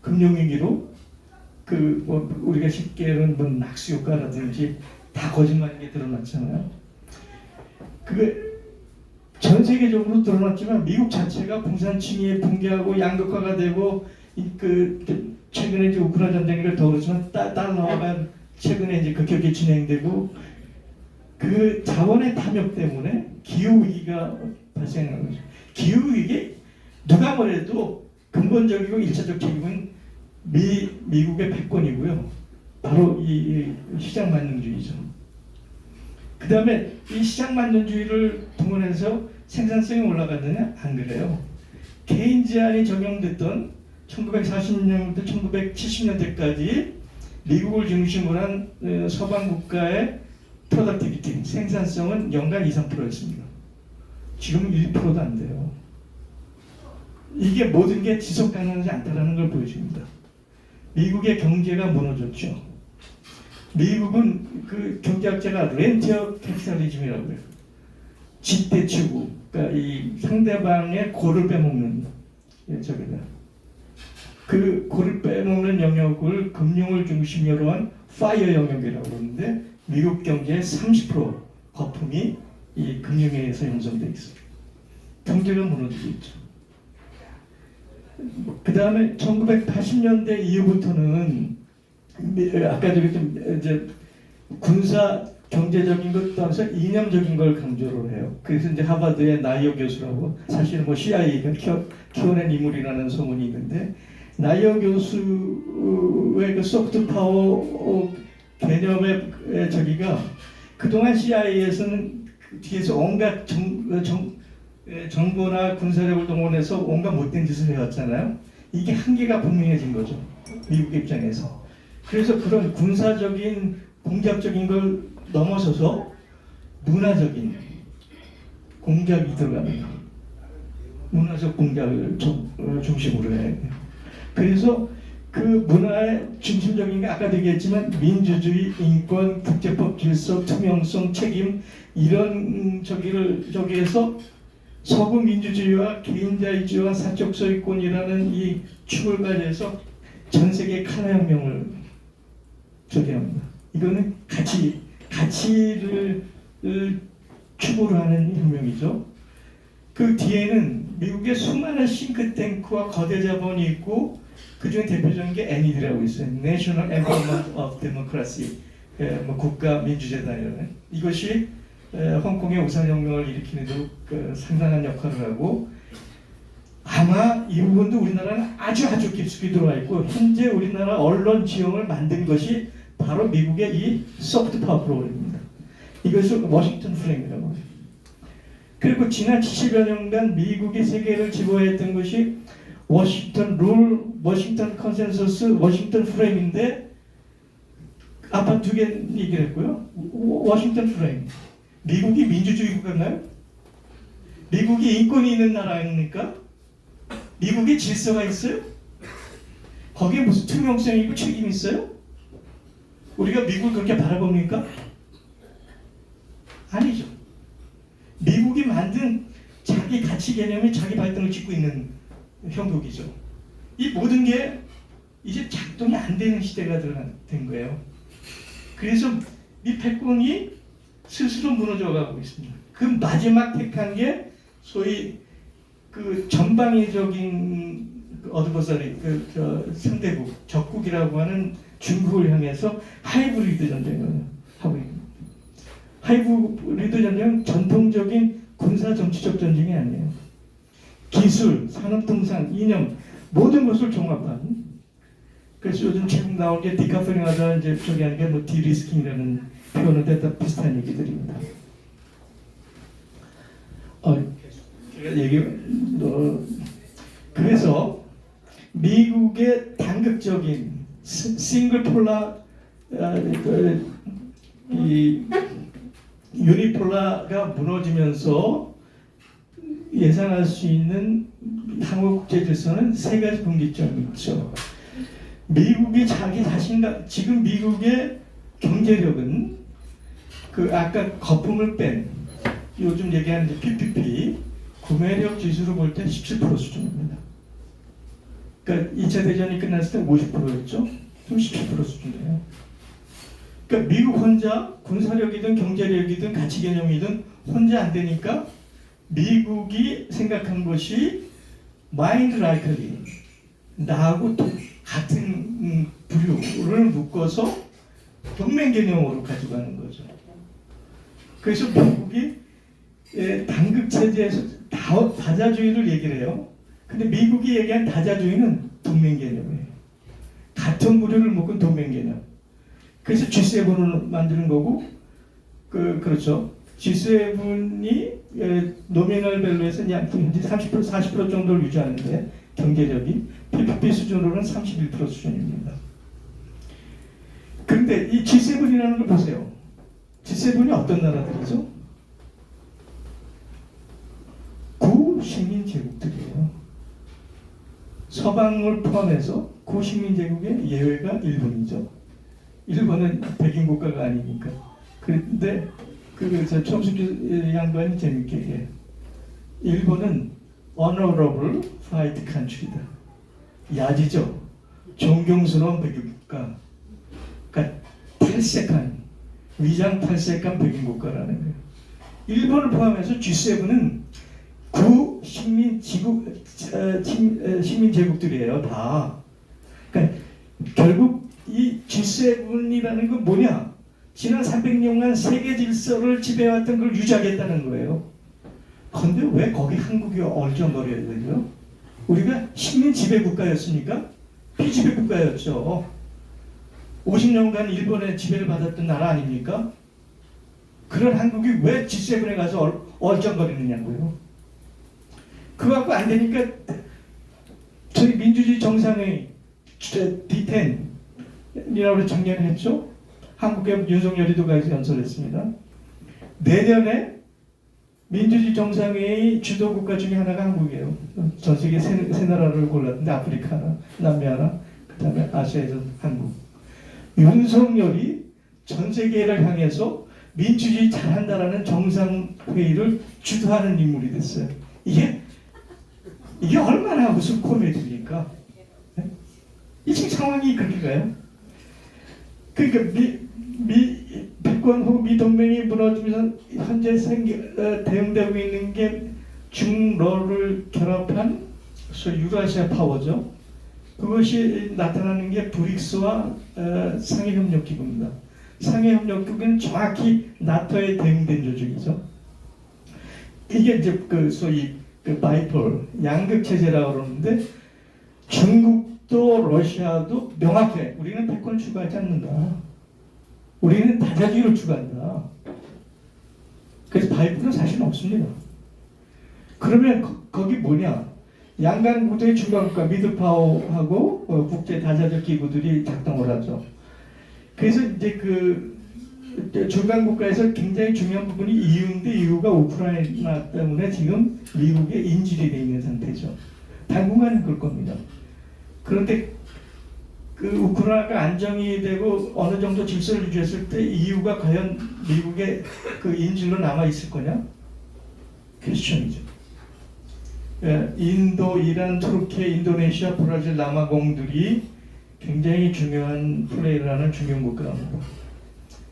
금융위기로 우리가 쉽게는 뭐 낙수효과라든지 다 거짓말인 게 드러났잖아요. 그게 전 세계적으로 드러났지만 미국 자체가 공산주의에 붕괴하고 양극화가 되고 최근에 이제 우크라이나 전쟁을 더 그렇지만 달러가 최근에 이제 급격히 진행되고 그 자원의 탐욕 때문에 기후 위기가 발생한 거죠. 기후 위기 누가 뭐래도 근본적이고 일차적 책임은 미국의 패권이고요. 바로 이 시장 만능주의죠. 그 다음에 이 시장 만능주의를 동원해서 생산성이 올라갔느냐? 안 그래요. 케인지안이 적용됐던 1940년부터 1970년대까지 미국을 중심으로 한 서방 국가의 프로덕티비티, 생산성은 연간 2, 3%였습니다. 지금 1%도 안 돼요. 이게 모든 게 지속 가능하지 않다는 걸 보여줍니다. 미국의 경제가 무너졌죠. 미국은 그 경제학자가 렌티어 캐피탈리즘이라고 해요. 집대 추구, 그러니까 이 상대방의 골을 빼먹는 저기다. 그 골을 빼먹는 영역을 금융을 중심으로 한 파이어 영역이라고 그러는데 미국 경제의 30% 거품이 이 금융에 의해서 형성되어 있어요. 경제가 무너지고 있죠. 그 다음에 1980년대 이후부터는 아까도 이제 군사 경제적인 것 떠나서 이념적인 걸 강조를 해요. 그래서 이제 하버드의 나이어 교수라고 사실 뭐 CIA가 키워낸 인물이라는 소문이 있는데 나이어 교수의 그 소프트 파워 개념의 저기가 그동안 CIA에서는 뒤에서 온갖 정보나 군사력을 동원해서 온갖 못된 짓을 해왔잖아요. 이게 한계가 분명해진 거죠. 미국 입장에서. 그래서 그런 군사적인 공작적인 걸 넘어서서 문화적인 공작이 들어갑니다. 문화적 공작을 중심으로 해요. 그래서 그 문화의 중심적인 게 아까도 얘기했지만 민주주의, 인권, 국제법 질서, 투명성, 책임 이런 저기에서 서구 민주주의와 개인자유주의와 사적 소유권이라는 이 축을 가져서 전 세계 칼라혁명을 저기합니다. 이거는 같이 가치를 추구를 하는 혁명이죠. 그 뒤에는 미국의 수많은 싱크탱크와 거대 자본이 있고 그 중에 대표적인 게 NED라고 있어요. National Endowment of Democracy, 뭐 국가 민주재단이라는 이것이 홍콩의 우상혁명을 일으키는 데 상당한 역할을 하고 아마 이 부분도 우리나라는 아주 깊숙이 들어와 있고 현재 우리나라 언론 지형을 만든 것이 바로 미국의 이 소프트 파워 프로그램입니다. 이것을 워싱턴 프레임이라고 해요. 그리고 지난 70여 년간 미국이 세계를 지배했던 것이 워싱턴 룰, 워싱턴 컨센서스, 워싱턴 프레임인데 아까 두 개 얘기를 했고요. 워싱턴 프레임. 미국이 민주주의 국가인가요? 미국이 인권이 있는 나라입니까? 미국에 질서가 있어요? 거기에 무슨 투명성이 있고 책임이 있어요? 우리가 미국을 그렇게 바라봅니까? 아니죠. 미국이 만든 자기 가치 개념이 자기 발등을 짚고 있는 형국이죠. 이 모든 게 이제 작동이 안 되는 시대가 된 거예요. 그래서 미 패권이 스스로 무너져가고 있습니다. 그 마지막 택한 게 소위 그 전방위적인 어드버서리, 상대국, 적국이라고 하는 중국을 향해서 하이브리드 전쟁을 하고 있습니다. 하이브리드 전쟁은 전통적인 군사 정치적 전쟁이 아니에요. 기술, 산업통상, 이념 모든 것을 종합한. 그래서 요즘 지금 나온 게 디카플링하다 이제 저기 하는 게 뭐 디리스킹이라는 표현인데 다 비슷한 얘기들입니다. 그래서 미국의 단극적인 싱글 폴라 이 유니폴라가 무너지면서 예상할 수 있는 한국 국제 질서는 세 가지 분기점이 있죠. 미국이 자기 자신과 지금 미국의 경제력은 그 아까 거품을 뺀 요즘 얘기하는 PPP 구매력 지수로 볼 때 17% 수준입니다. 그러니까 2차 대전이 끝났을 때 50%였죠. 지금 17% 수준이에요. 그러니까 미국 혼자 군사력이든 경제력이든 가치 개념이든 혼자 안 되니까 미국이 생각한 것이 마인드 라이컬리 나하고 같은 부류를 묶어서 동맹 개념으로 가져가는 거죠. 그래서 미국이 단극 체제에서 다자주의를 얘기를 해요. 근데 미국이 얘기한 다자주의는 동맹 개념이에요. 같은 부류를 묶은 동맹 개념. 그래서 G7을 만드는 거고, 그렇죠. G7이 노미널 밸류에서 약 30%, 40% 정도를 유지하는데 경제력이 PPP 수준으로는 31% 수준입니다. 그런데 이 G7이라는 걸 보세요. G7이 어떤 나라들이죠? 구식민 제국들이에요. 서방을 포함해서 구식민 제국의 예외가 일본이죠. 일본은 백인 국가가 아니니까. 그런데 첨숙이 양반이 재밌게 얘기해요. 일본은 honorable white country다. 야지죠. 존경스러운 백인 국가. 그러니까 탈색한 위장 탈색한 백인 국가라는 거예요. 일본을 포함해서 G7은 구식민 식민 제국들이에요. 다. 그러니까 결국 이 G7이라는 건 뭐냐? 지난 300년간 세계 질서를 지배해왔던 걸 유지하겠다는 거예요. 그런데 왜 거기 한국이 얼쩡거려야 되죠? 우리가 식민 지배 국가였으니까 피지배 국가였죠. 50년간 일본의 지배를 받았던 나라 아닙니까? 그런 한국이 왜 G7에 가서 얼쩡거리느냐고요. 그거 갖고 안 되니까 저희 민주주의 정상회의 D10이라고 작년에 했죠. 한국의 윤석열이도 가서 연설했습니다. 내년에 민주주의 정상회의 주도 국가 중에 하나가 한국이에요. 전 세계 세 나라를 골랐는데 아프리카 하나, 남미 하나, 그 다음에 아시아에서 한국. 윤석열이 전 세계를 향해서 민주주의 잘한다라는 정상회의를 주도하는 인물이 됐어요. 이게 얼마나 무슨 코미디입니까? 네? 이 지금 상황이 그렇게 가요? 그러니까 패권 패권 후 미 동맹이 무너지면서 현재 대응되고 있는 게 중러를 결합한 소위 유라시아 파워죠. 그것이 나타나는 게 브릭스와 상해협력기구입니다. 상해협력기구는 정확히 나토에 대응된 조직이죠. 이게 이제 그 소위 그 바이폴 양극 체제라고 그러는데 중국도 러시아도 명확해. 우리는 패권을 추구하지 않는다. 우리는 다자주의를 추구한다. 그래서 바이폴은 사실 없습니다. 그러면 거기 뭐냐? 양강구도의 중간국가 미들파워하고 국제 다자적 기구들이 작동을 하죠. 그래서 이제 그 중간국가에서 굉장히 중요한 부분이 EU인데 EU가 우크라이나 때문에 지금 미국에 인질이 되어 있는 상태죠. 당분간은 그럴 겁니다. 그런데 그 우크라이나가 안정이 되고 어느 정도 질서를 유지했을 때 EU가 과연 미국의 그 인질로 남아 있을 거냐? 퀘스천이죠. 인도, 이란, 투르키, 인도네시아, 브라질, 남아공들이 굉장히 중요한 플레이를 하는 중요한 국가입니다.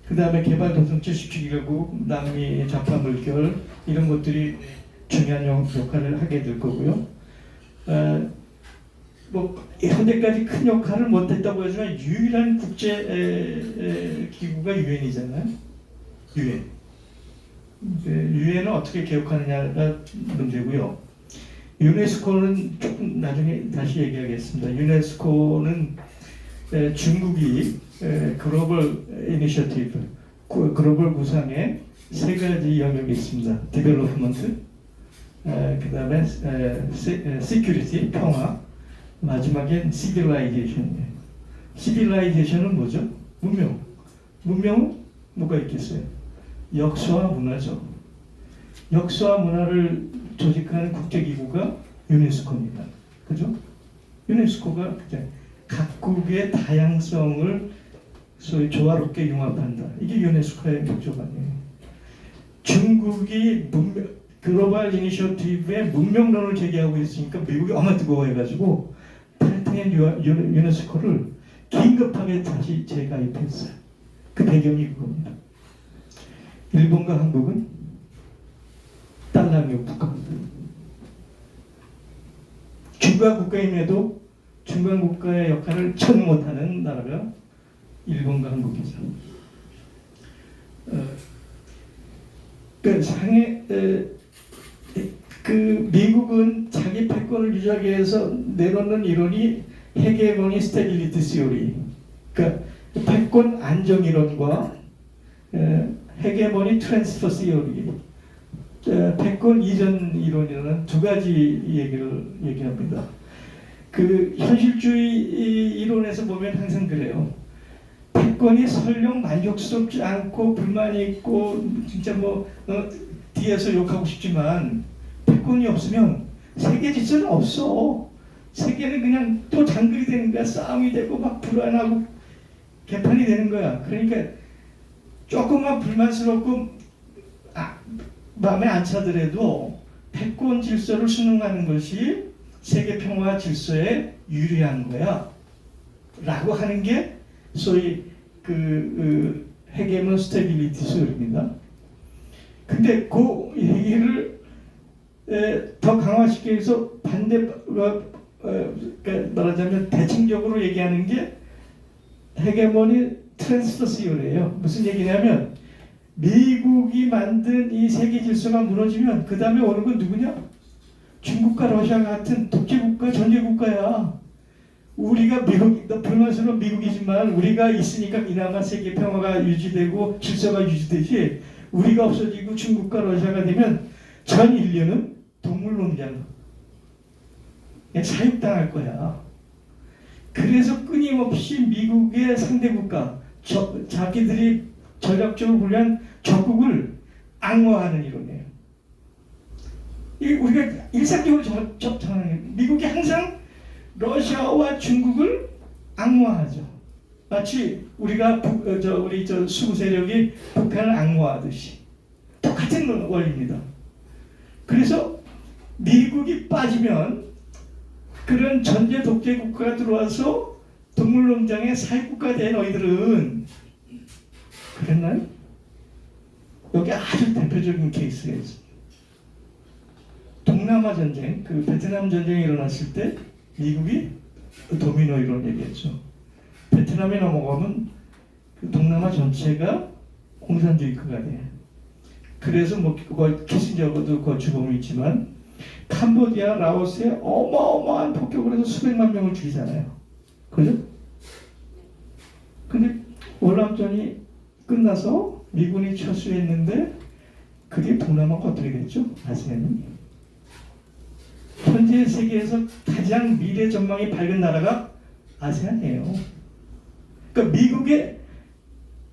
그 다음에 개발도상 77개국, 남미, 자파 물결 이런 것들이 중요한 역할을 하게 될 거고요. 뭐 현재까지 큰 역할을 못했다고 하지만 유일한 국제 기구가 유엔이잖아요. 유엔은 어떻게 개혁하느냐가 문제고요. 유네스코는 조금 나중에 다시 얘기하겠습니다. 유네스코는 중국이 글로벌 이니셔티브, 글로벌 구상에 세 가지 영역이 있습니다. 디벨롭먼트, 그 다음에 시큐리티, 평화, 마지막엔 시빌라이제이션이에요. 시빌라이제이션은 뭐죠? 문명. 문명은 뭐가 있겠어요? 역사와 문화죠. 역사와 문화를 조직하는 국제기구가 유네스코입니다. 그죠? 유네스코가 각국의 다양성을 소위 조화롭게 융합한다. 이게 유네스코의 목적아니에요. 중국이 글로벌 이니셔티브에 문명론을 제기하고 있으니까 미국이 얼마나 뜨거워해가지고 탈퇴한 유네스코를 긴급하게 다시 재가입했어요. 그 배경이 그겁니다. 일본과 한국은 딸랑이 국가입니다. 중간 국가임에도 중간 국가의 역할을 전혀 못하는 나라가 일본과 한국이죠. 그 미국은 자기 패권을 유지하기 위해서 내놓는 이론이 헤게모니 스테빌리티 시오리, 그러니까 패권 안정 이론과 헤게모니 트랜스퍼 시오리, 패권 이전 이론이라는 두 가지 얘기를 얘기합니다. 그 현실주의 이론에서 보면 항상 그래요. 패권이 설령 만족스럽지 않고 불만이 있고 진짜 뭐 뒤에서 욕하고 싶지만 패권이 없으면 세계 질서는 없어. 세계는 그냥 또 장극이 되는 거야. 싸움이 되고 막 불안하고 개판이 되는 거야. 그러니까 조금만 불만스럽고 마음에 안 차더라도 패권 질서를 순응하는 것이 세계 평화 질서에 유리한 거야 라고 하는 게 소위 그 헤게몬 스테빌리티 소리입니다. 근데 그 얘기를 더 강화시키기 위해서 말하자면 대칭적으로 얘기하는 게 헤게모니 트랜스퍼 시오리예요. 무슨 얘기냐면 미국이 만든 이 세계 질서가 무너지면 그 다음에 오는 건 누구냐? 중국과 러시아 같은 독재국가, 전제국가야. 우리가 미국, 불만스러운 미국이지만 우리가 있으니까 이나마 세계 평화가 유지되고 질서가 유지되지, 우리가 없어지고 중국과 러시아가 되면 전 인류는 동물농장, 사육당할 거야. 그래서 끊임없이 미국의 상대국가, 자기들이 전략적으로 분류한 적국을 악마화하는 이론이에요. 우리가 일상적으로 접하는 거예요. 미국이 항상 러시아와 중국을 악마화하죠. 마치 우리가 우리 수구 세력이 북한을 악마화하듯이 똑같은 원리입니다. 그래서 미국이 빠지면 그런 전제 독재 국가가 들어와서 동물농장의 사육국가 된 너희들은 그랬나요? 여기 아주 대표적인 케이스가 있습니다. 동남아 전쟁, 그 베트남 전쟁이 일어났을 때 미국이 도미노 이론 얘기했죠. 베트남에 넘어가면 그 동남아 전체가 공산주의 국가 돼요. 그래서 뭐 키신저도 그 주범이 있지만 캄보디아, 라오스에 어마어마한 폭격을 해서 수백만 명을 죽이잖아요. 그죠? 근데 월남전이 끝나서 미군이 철수했는데 그게 동남아가 어떻게 됐죠? 아세안이. 현재 세계에서 가장 미래 전망이 밝은 나라가 아세안이에요. 그러니까 미국의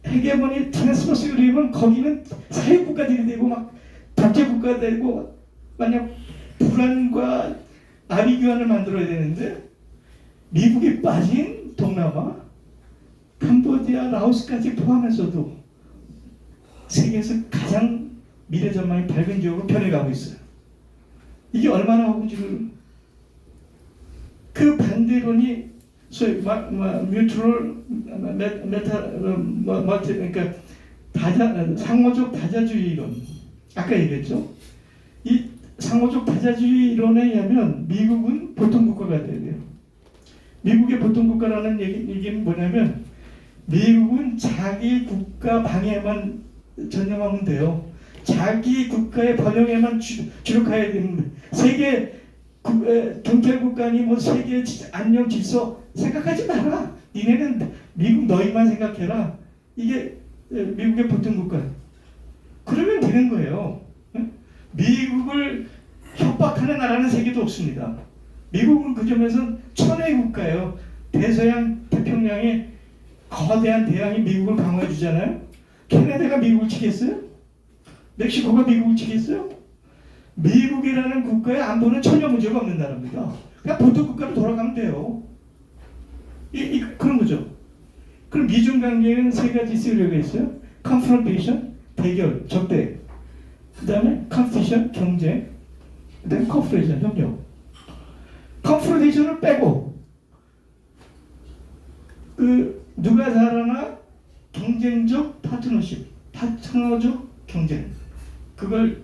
헤게모니 트랜스퍼스 유럽은 거기는 사회국가들이 되고 막 독재국가가 되고 만약 불안과 아비규환을 만들어야 되는데 미국이 빠진 동남아, 캄보디아, 라오스까지 포함해서도 세계에서 가장 미래 전망이 밝은 지역으로 변해가고 있어요. 이게 얼마나 허구지를 그 반대론이 소위 뮤트럴 메타 그러니까 상호적 다자주의 이론 아까 얘기했죠. 이 상호적 다자주의 이론에 의하면 미국은 보통 국가가 돼야 돼요. 미국의 보통 국가라는 얘기는 뭐냐면 미국은 자기 국가 방해만 전념하면 돼요. 자기 국가의 번영에만 주력해야 됩니다. 세계 경찰국가니 뭐 세계 안녕 질서 생각하지 마라. 니네는 미국 너희만 생각해라. 이게 미국의 보통 국가. 그러면 되는 거예요. 미국을 협박하는 나라는 세계도 없습니다. 미국은 그 점에서 천의 국가예요. 대서양 태평양에 거대한 대양이 미국을 방어해 주잖아요. 캐나다가 미국을 치겠어요? 멕시코가 미국을 치겠어요? 미국이라는 국가의 안보는 전혀 문제가 없는 나라입니다. 그냥 보통 국가로 돌아가면 돼요. 그런 거죠. 그럼 미중 관계에는 세 가지 시리즈가 있어요. confrontation, 대결, 적대. 그 다음에 competition, 경쟁. 그 다음에 cooperation, 협력. confrontation을 빼고 누가 잘하나 경쟁적 파트너적 경쟁. 그걸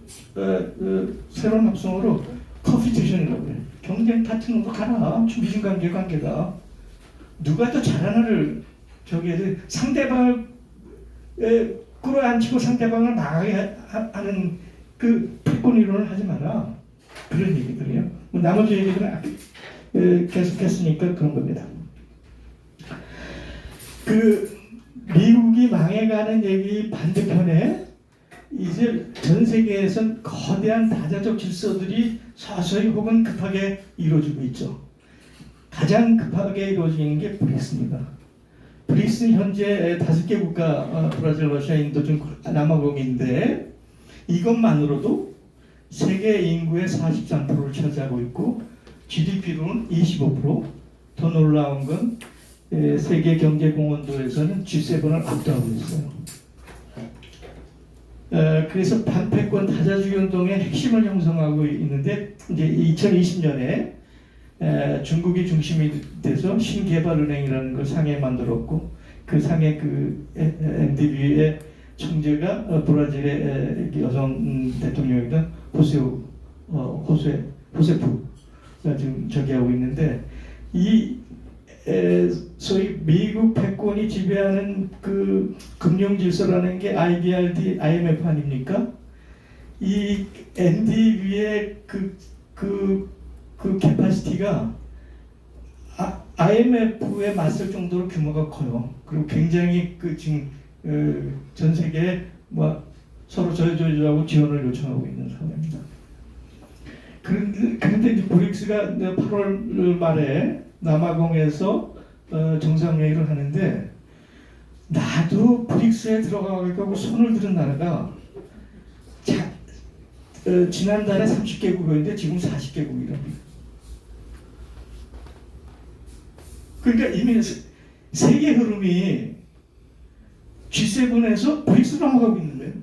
새로운 합성어로 competition이라고 해요. 경쟁 파트너로 가라. 미중 관계다. 누가 더 잘하나를 상대방을 끌어안치고 상대방을 망하게 하는 그 패권 이론을 하지 마라. 그런 얘기들이에요. 나머지 얘기들은 계속했으니까 그런 겁니다. 미국이 망해가는 얘기 반대편에 이제 전 세계에선 거대한 다자적 질서들이 서서히 혹은 급하게 이루어지고 있죠. 가장 급하게 이루어지는 게 브릭스입니다. 브릭스는 현재 5개 국가, 브라질, 러시아, 인도, 중국, 남아공인데 이것만으로도 세계 인구의 43%를 차지하고 있고 GDP로는 25%, 더 놀라운 건 세계 경제 공헌도에서는 G7을 압도하고 있어요. 그래서 반패권 다자주의 운동의 핵심을 형성하고 있는데 이제 2020년에 중국이 중심이 돼서 신개발은행이라는 걸 상해 만들었고 그 상해 MDB의 총재가 브라질의 여성 대통령이던 호세프가 지금 저기하고 있는데 소위 미국 패권이 지배하는 그 금융 질서라는 게 IBRD, IMF 아닙니까? 이 NDB의 그 캐파시티가 IMF에 맞설 정도로 규모가 커요. 그리고 굉장히 지금 전 세계에 서로 저조하고 지원을 요청하고 있는 상황입니다. 그런데 이제 브릭스가 8월 말에 남아공에서 정상회의를 하는데 나도 브릭스에 들어가고 손을 들은 나라가 지난달에 30개국이었는데 지금 40개국이랍니다. 그러니까 이미 세계 흐름이 G7에서 브릭스 넘어가고 있는 거예요.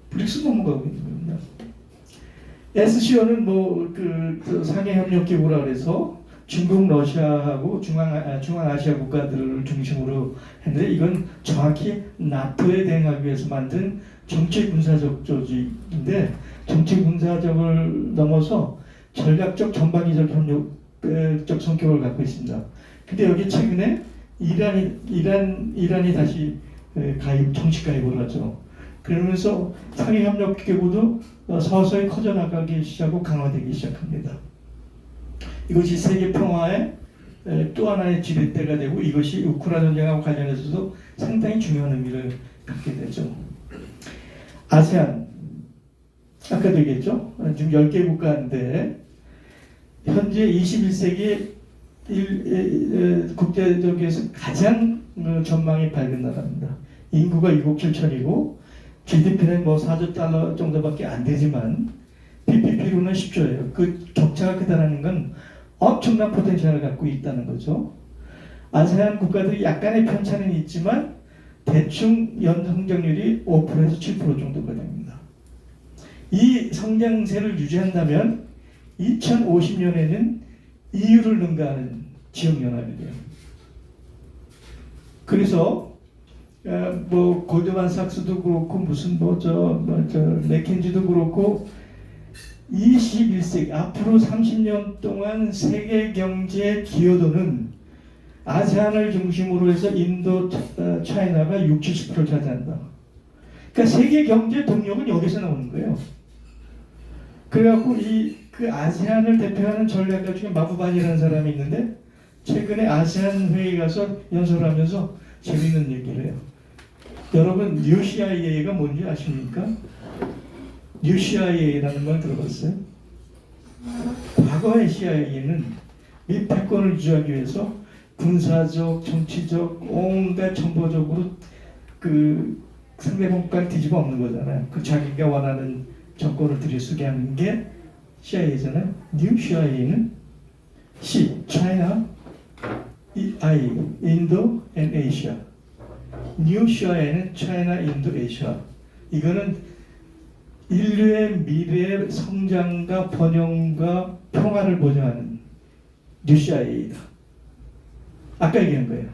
브릭스 넘어가고 있는 겁니다. SCO는 상해협력기구라 그래서 중국, 러시아하고 중앙아시아 국가들을 중심으로 했는데 이건 정확히 나토에 대응하기 위해서 만든 정치 군사적 조직인데 정치 군사적을 넘어서 전략적 전방위적 협력적 성격을 갖고 있습니다. 근데 여기 최근에 이란이 다시 가입 정치 가입을 하죠. 그러면서 상해 협력 기구도 서서히 커져나가기 시작하고 강화되기 시작합니다. 이것이 세계 평화의 또 하나의 지렛대가 되고 이것이 우크라이나 전쟁하고 관련해서도 상당히 중요한 의미를 갖게 되죠. 아세안 아까도 얘기했죠. 지금 10개 국가인데 현재 21세기 국제적에서 가장 전망이 밝은 나라입니다. 인구가 6억 7천이고 GDP는 뭐 4조 달러 정도밖에 안 되지만 PPP로는 10조예요. 그 격차가 크다는 건 엄청난 포텐셜을 갖고 있다는 거죠. 아세안 국가들이 약간의 편차는 있지만 대충 연성장률이 5%에서 7% 정도가 됩니다. 이 성장세를 유지한다면 2050년에는 EU를 능가하는 지역연합이 돼요. 그래서 뭐 골드만삭스도 그렇고 무슨 맥켄지도 그렇고 21세기 앞으로 30년 동안 세계 경제 기여도는 아세안을 중심으로 해서 인도, 차이나가 60-70%를 차지한다. 그러니까 세계 경제 동력은 여기서 나오는 거예요. 그래갖고 그 아세안을 대표하는 전략가 중에 마부반이라는 사람이 있는데 최근에 아세안 회의에 가서 연설을 하면서 재밌는 얘기를 해요. 여러분 뉴 CIA가 뭔지 아십니까? 뉴 CIA라는 말 들어봤어요? 과거의 CIA는 미 패권을 유지하기 위해서 군사적, 정치적, 온갖 정보적으로 그 상대방까지 뒤집어 엎는 거잖아요. 그 자기가 원하는 정권을 들이쓰게 하는 게 CIA잖아요. 뉴 CIA는 C, China, I, 인도, and Asia. 뉴 CIA는 China, 인도, Asia. 이거는 인류의 미래 성장과 번영과 평화를 보장하는 뉴 CIA이다. 아까 얘기한 거예요.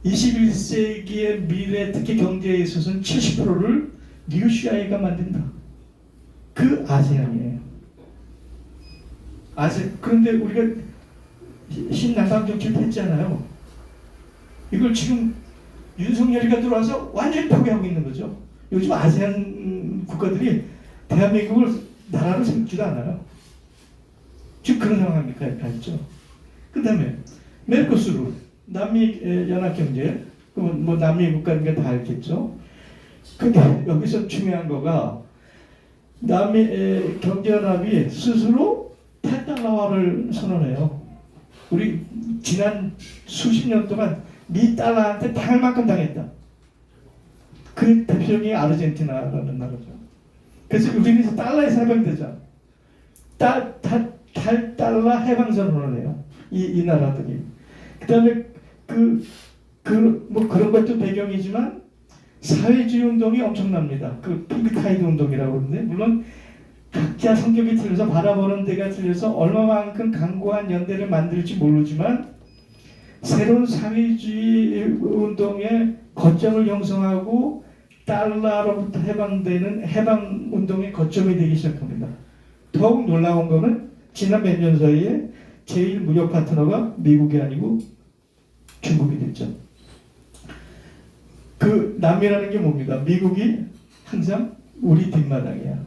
21세기의 미래, 특히 경제에 있어서는 70%를 뉴 CIA가 만든다. 그 아세안이에요. 그런데 우리가 신나방 정치를 했잖아요. 이걸 지금 윤석열이가 들어와서 완전히 포기하고 있는 거죠. 요즘 아세안 국가들이 대한민국을 나라로 생각지도 않아요. 지금 그런 상황이 가있죠. 그 다음에 메르코스루, 남미 연합경제, 그러면 뭐 남미 국가니까 다 알겠죠. 근데 여기서 중요한 거가 남미 경제연합이 스스로 탈달러화를 선언해요. 우리 지난 수십 년 동안 미 달러한테 당할 만큼 당했다. 그 대표적인 아르헨티나라는 나라죠. 그래서 우리는 달러에서 해방되자. 달러 해방 선언을 해요. 이 나라들이. 그다음에 뭐 그런 것도 배경이지만 사회주의 운동이 엄청납니다. 그 핑크타이드 운동이라고 그러는데 물론 각자 성격이 틀려서 바라보는 데가 틀려서 얼마만큼 강고한 연대를 만들지 모르지만 새로운 사회주의 운동의 거점을 형성하고 달러로부터 해방되는 해방 운동의 거점이 되기 시작합니다. 더욱 놀라운 거는 지난 몇 년 사이에 제일 무역 파트너가 미국이 아니고 중국이 됐죠. 그 남이라는 게 뭡니까? 미국이 항상 우리 뒷마당이야.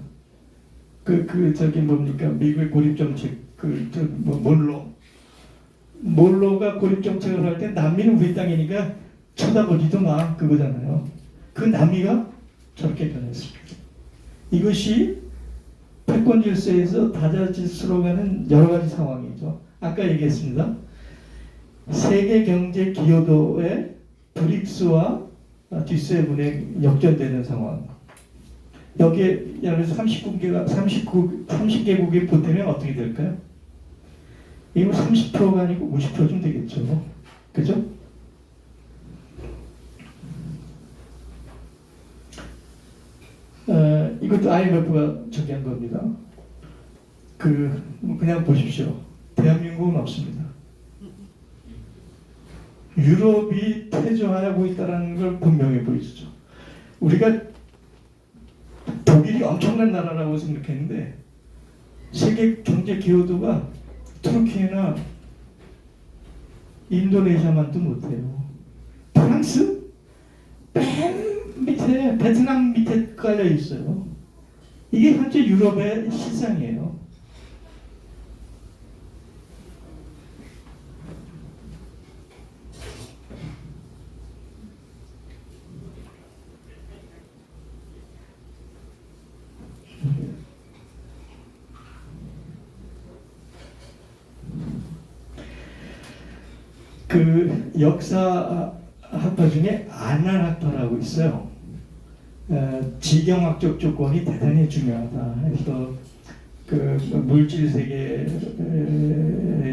저기 뭡니까? 미국의 고립 정책, 몰로가 고립 정책을 할 때 남미는 우리 땅이니까 쳐다보지도 마 그거잖아요. 그 남미가 저렇게 변했습니다. 이것이 패권 질서에서 다자질서로 가는 여러 가지 상황이죠. 아까 얘기했습니다. 세계 경제 기여도의 브릭스와 G7에 역전되는 상황. 여기에 예를 들어서 30개국이 보태면 어떻게 될까요? 이거 30%가 아니고 50%좀 되겠죠. 그죠? 이것도 IMF가 저기 한 겁니다. 그냥 보십시오. 대한민국은 없습니다. 유럽이 퇴조하고 있다는 걸 분명히 보여주죠. 우리가 독일이 엄청난 나라라고 생각했는데 세계 경제 기여도가 터키나 인도네시아만도 못해요. 프랑스 맨 밑에 베트남 밑에 깔려 있어요. 이게 현재 유럽의 시장이에요. 그 역사 학파 중에 아날학파라고 있어요. 지경학적 조건이 대단히 중요하다. 그래서 그 물질 세계의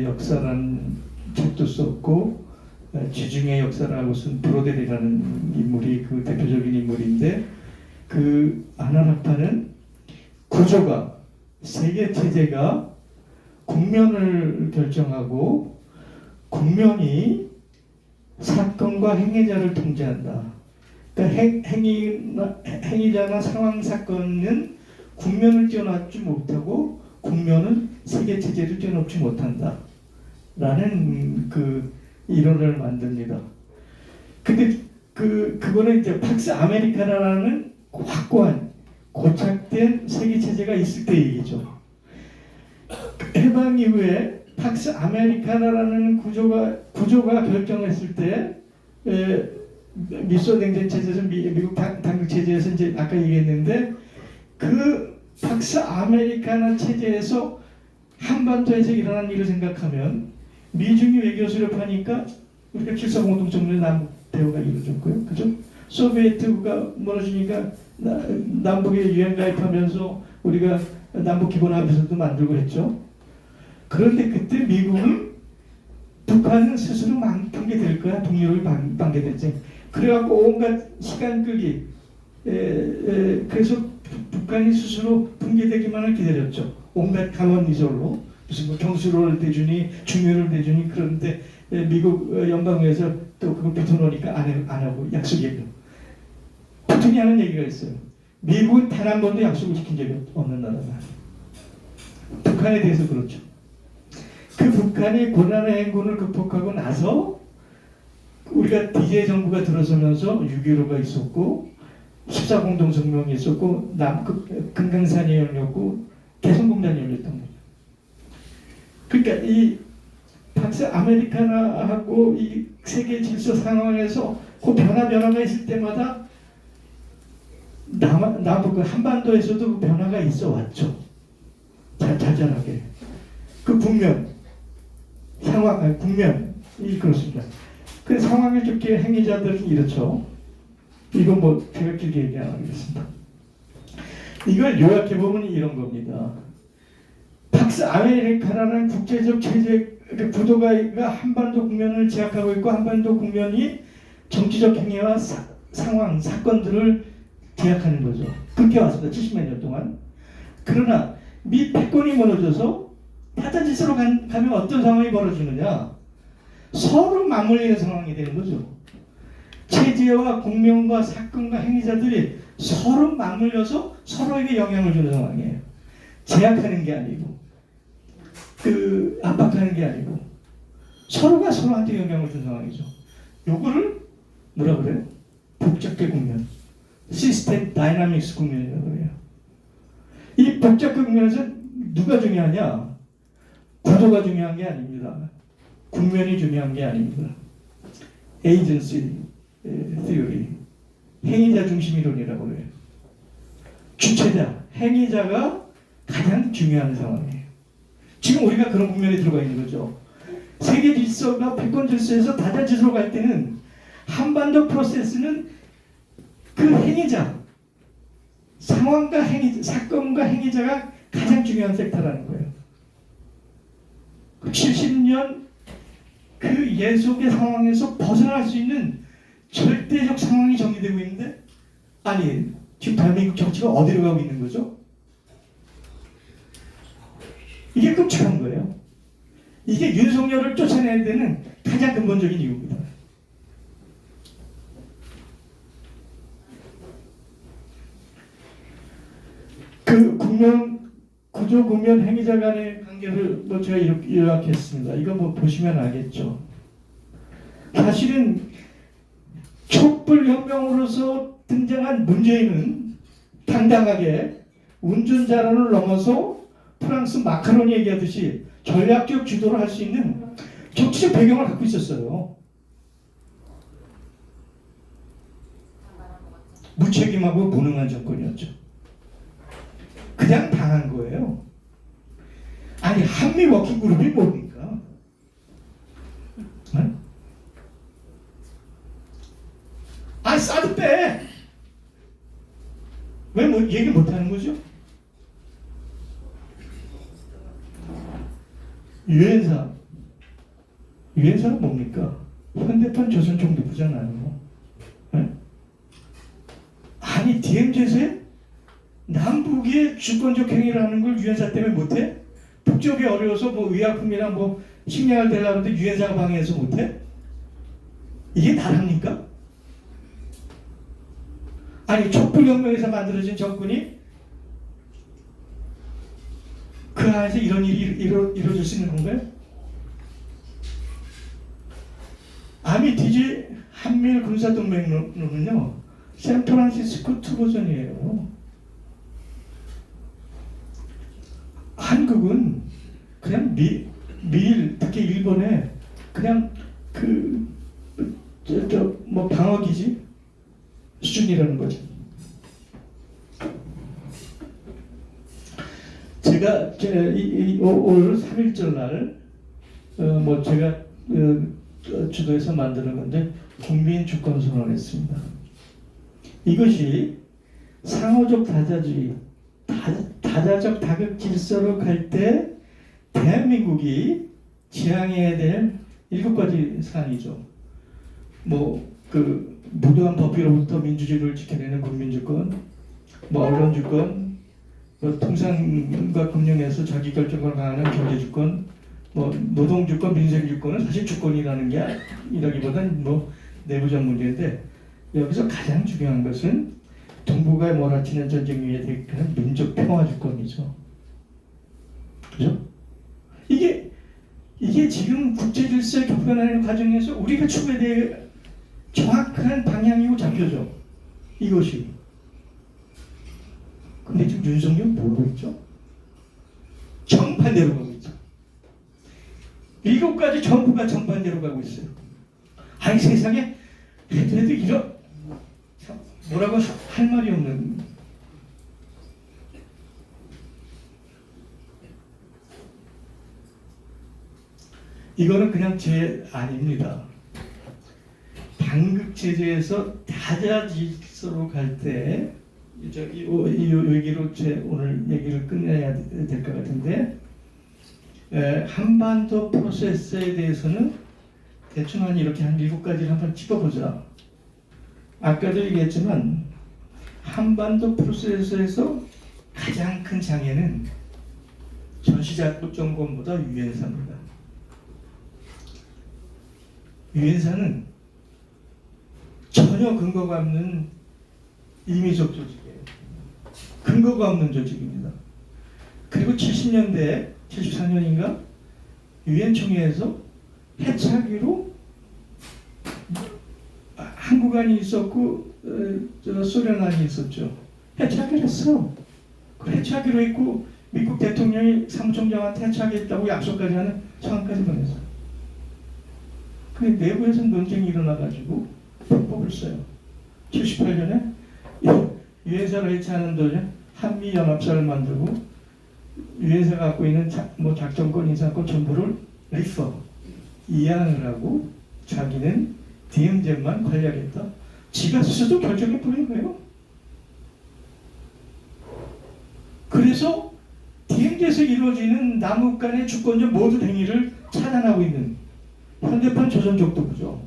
역사라는 책도 썼고 지중해 역사라고 쓴 브로델이라는 인물이 그 대표적인 인물인데 그 아날학파는 구조가 세계 체제가 국면을 결정하고 국면이 사건과 행위자를 통제한다. 그러니까 행위자나 상황 사건은 국면을 뛰어넘지 못하고 국면은 세계 체제를 뛰어넘지 못한다. 라는 그 이론을 만듭니다. 근데 그거는 이제 팍스 아메리카나라는 확고한 고착된 세계 체제가 있을 때 얘기죠. 해방 이후에 팍스 아메리카나라는 구조가 결정했을 때 미소 냉전 체제에서 미국 당국 체제에서 이제 아까 얘기했는데 그 팍스 아메리카나 체제에서 한반도에서 일어난 일을 생각하면 미중이 외교 수립하니까 우리가 7.4 공동정부의 남북 대우가 이루어졌고요, 그죠? 소비에트가 무너지니까 남북에 유엔 가입하면서 우리가 남북 기본 합의서도 만들고 했죠. 그런데 그때 미국은 북한은 스스로 붕괴될 거야. 독립을 반대됐지. 그래갖고 온갖 시간 끌기. 그래서 북한이 스스로 붕괴되기만을 기다렸죠. 온갖 강원이절로 무슨 뭐 경수로를 대주니 중요를 대주니 그런데 미국 연방에서 또 그걸 붙어놓으니까 안 하고 약속이에요. 푸틴이 하는 얘기가 있어요. 미국은 단 한 번도 약속을 지킨 적이 없는 나라다. 북한에 대해서 그렇죠. 그 북한이 고난의 행군을 극복하고 나서 우리가 DJ 정부가 들어서면서 6.15가 있었고 14공동성명이 있었고 금강산이 열렸고 개성공단이 열렸던 거예요. 그러니까 이 팍스 아메리카나하고 이 세계 질서 상황에서 그 변화가 있을 때마다 남북 한반도에서도 그 변화가 있어 왔죠. 자잘하게 그 국면 상황 국면이 그렇습니다. 그 상황을 좋게 행위자들은 이렇죠. 이건 뭐 제가 길게 얘기 안 하겠습니다. 이걸 요약해 보면 이런 겁니다. 팍스 아메리카라는 국제적 체제 구도가 한반도 국면을 제약하고 있고 한반도 국면이 정치적 행위와 상황 사건들을 제약하는 거죠. 그렇게 왔습니다. 70몇 년 동안. 그러나 미 패권이 무너져서 타자짓으로 가면 어떤 상황이 벌어지느냐? 서로 맞물리는 상황이 되는 거죠. 체제와 국면과 사건과 행위자들이 서로 맞물려서 서로에게 영향을 주는 상황이에요. 제약하는 게 아니고 압박하는 게 아니고 서로가 서로한테 영향을 주는 상황이죠. 요거를 뭐라 그래요? 복잡계 국면, 시스템 다이나믹스 국면이라고 그래요. 이 복잡계 국면에서 누가 중요하냐? 구도가 중요한 게 아닙니다. 국면이 중요한 게 아닙니다. 에이전시 theory, 행위자 중심 이론이라고 그래요. 주체자, 행위자가 가장 중요한 상황이에요. 지금 우리가 그런 국면에 들어가 있는 거죠. 세계 질서가 패권 질서에서 다자질서로 갈 때는 한반도 프로세스는 그 행위자, 상황과 사건과 행위자가 가장 중요한 섹터라는 거예요. 70년 그 예속의 상황에서 벗어날 수 있는 절대적 상황이 정리되고 있는데 아니 지금 대한민국 정치가 어디로 가고 있는 거죠? 이게 끔찍한 거예요. 이게 윤석열을 쫓아내야 되는 가장 근본적인 이유입니다. 그 구조 국면 행위자 간의 관계를 뭐 제가 이렇게 요약했습니다. 이거 뭐 보시면 알겠죠. 사실은 촛불혁명으로서 등장한 문재인은 당당하게 운전자론을 넘어서 프랑스 마크론이 얘기하듯이 전략적 주도를 할 수 있는 정치적 배경을 갖고 있었어요. 무책임하고 무능한 정권이었죠. 그냥 당한 거예요. 아니 한미 워킹그룹이 뭡니까? 네? 아 사드 빼! 왜 뭐 얘기 못하는 거죠? 유엔사가 뭡니까? 현대판 조선총독부잖아요. 네? 아니 DMZ에 남북의 주권적 행위를 하는 걸 유엔사 때문에 못해? 북쪽이 어려워서 뭐 의약품이나 뭐 식량을 대려고 하는데 유엔사가 방해해서 못해? 이게 나랍니까? 아니 촛불혁명에서 만들어진 정권이 그 안에서 이런 일이 이루어질 수 있는 건가요? 아미티지 한미일 군사동맹론은요 샌프란시스코 2 버전이에요. 한국은 그냥 미일 특히 일본에 그냥 뭐 방어기지 수준이라는 거죠. 제가 5월 3일절 날 뭐 제가 주도해서 만드는 건데 국민 주권 선언을 했습니다. 이것이 상호적 다자주의, 다자적 다극 질서로 갈 때 대한민국이 지향해야 될 7가지 사안이죠. 뭐 무도한 법비로부터 민주주의를 지켜내는 국민주권, 뭐 언론주권, 뭐 통상과 금융에서 자기결정권을 강화하는 경제주권, 뭐 노동주권, 민생주권은 사실 주권이라는 게 이라기보다는 뭐 내부적 문제인데 여기서 가장 중요한 것은 동북아에 몰아치는 전쟁 위에 대한 민족 평화주권이죠. 그죠? 이게 지금 국제 질서에 접근하는 과정에서 우리가 추구해야 될 정확한 방향이고 잡혀져. 이것이. 근데 지금 윤석열 뭐하고 있죠? 정반대로 가고 있죠. 7가지 전부가 정반대로 가고 있어요. 아니 세상에 그래도 이런 뭐라고 할 말이 없는 이거는 그냥 제 아닙니다. 당극 체제에서 다자질서로 갈 때 이 얘기로 제 오늘 얘기를 끝내야 될 것 같은데 한반도 프로세스에 대해서는 대충 이렇게 한 7가지를 한번 짚어보자. 아까도 얘기했지만 한반도 프로세스에서 가장 큰 장애는 전시작국 정권보다 유엔사입니다. 유엔사는 전혀 근거가 없는 임의적 조직이에요. 근거가 없는 조직입니다. 그리고 70년대 74년인가 유엔 총회에서 해차기로 한국안이 있었고 소련안이 있었죠. 해차기를 했어. 그 해차기로 있고 미국 대통령이 사무총장한테 해차기했다고 약속까지 하는 청안까지 보냈어요. 근데 내부에서 논쟁이 일어나가지고 불법을 써요. 78년에 유엔사를 해체하는 도중 한미연합사를 만들고 유엔사가 갖고 있는 작전권, 인사권 전부를 이양을 하고 자기는 DMZ만 관리하겠다. 지가 스스로 결정해버린 거예요. 그래서 DMZ에서 이루어지는 남북 간의 주권적 모든 행위를 차단하고 있는 현대판 조선족도부죠.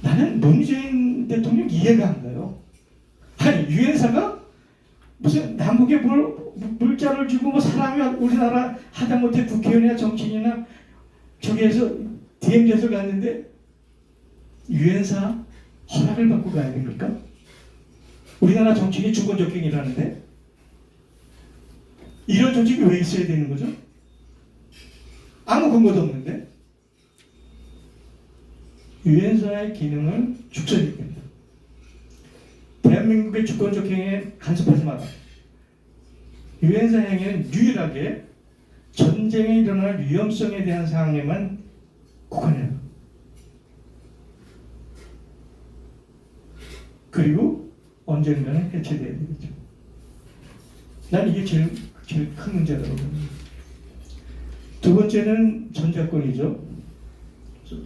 나는 문재인 대통령 이해가 안 가요. 아니 유엔사가 무슨 남북에 물자를 주고 뭐 사람이 우리나라 하다못해 국회의원이나 정치인이나 저기에서 DMZ에서 갔는데 유엔사 허락을 받고 가야 됩니까? 우리나라 정치인이 주권적행이라는데 이런 조직이 왜 있어야 되는 거죠? 아무 근거도 없는데 유엔사의 기능을 축소시킵니다. 대한민국의 주권적 행위에 간섭하지 마라. 유엔사 행위는 유일하게 전쟁에 일어날 위험성에 대한 사항에만 국한해요. 그리고 언젠가는 해체돼야 되겠죠. 난 이게 제일 큰 문제라고 봅니다. 두 번째는 전자권이죠.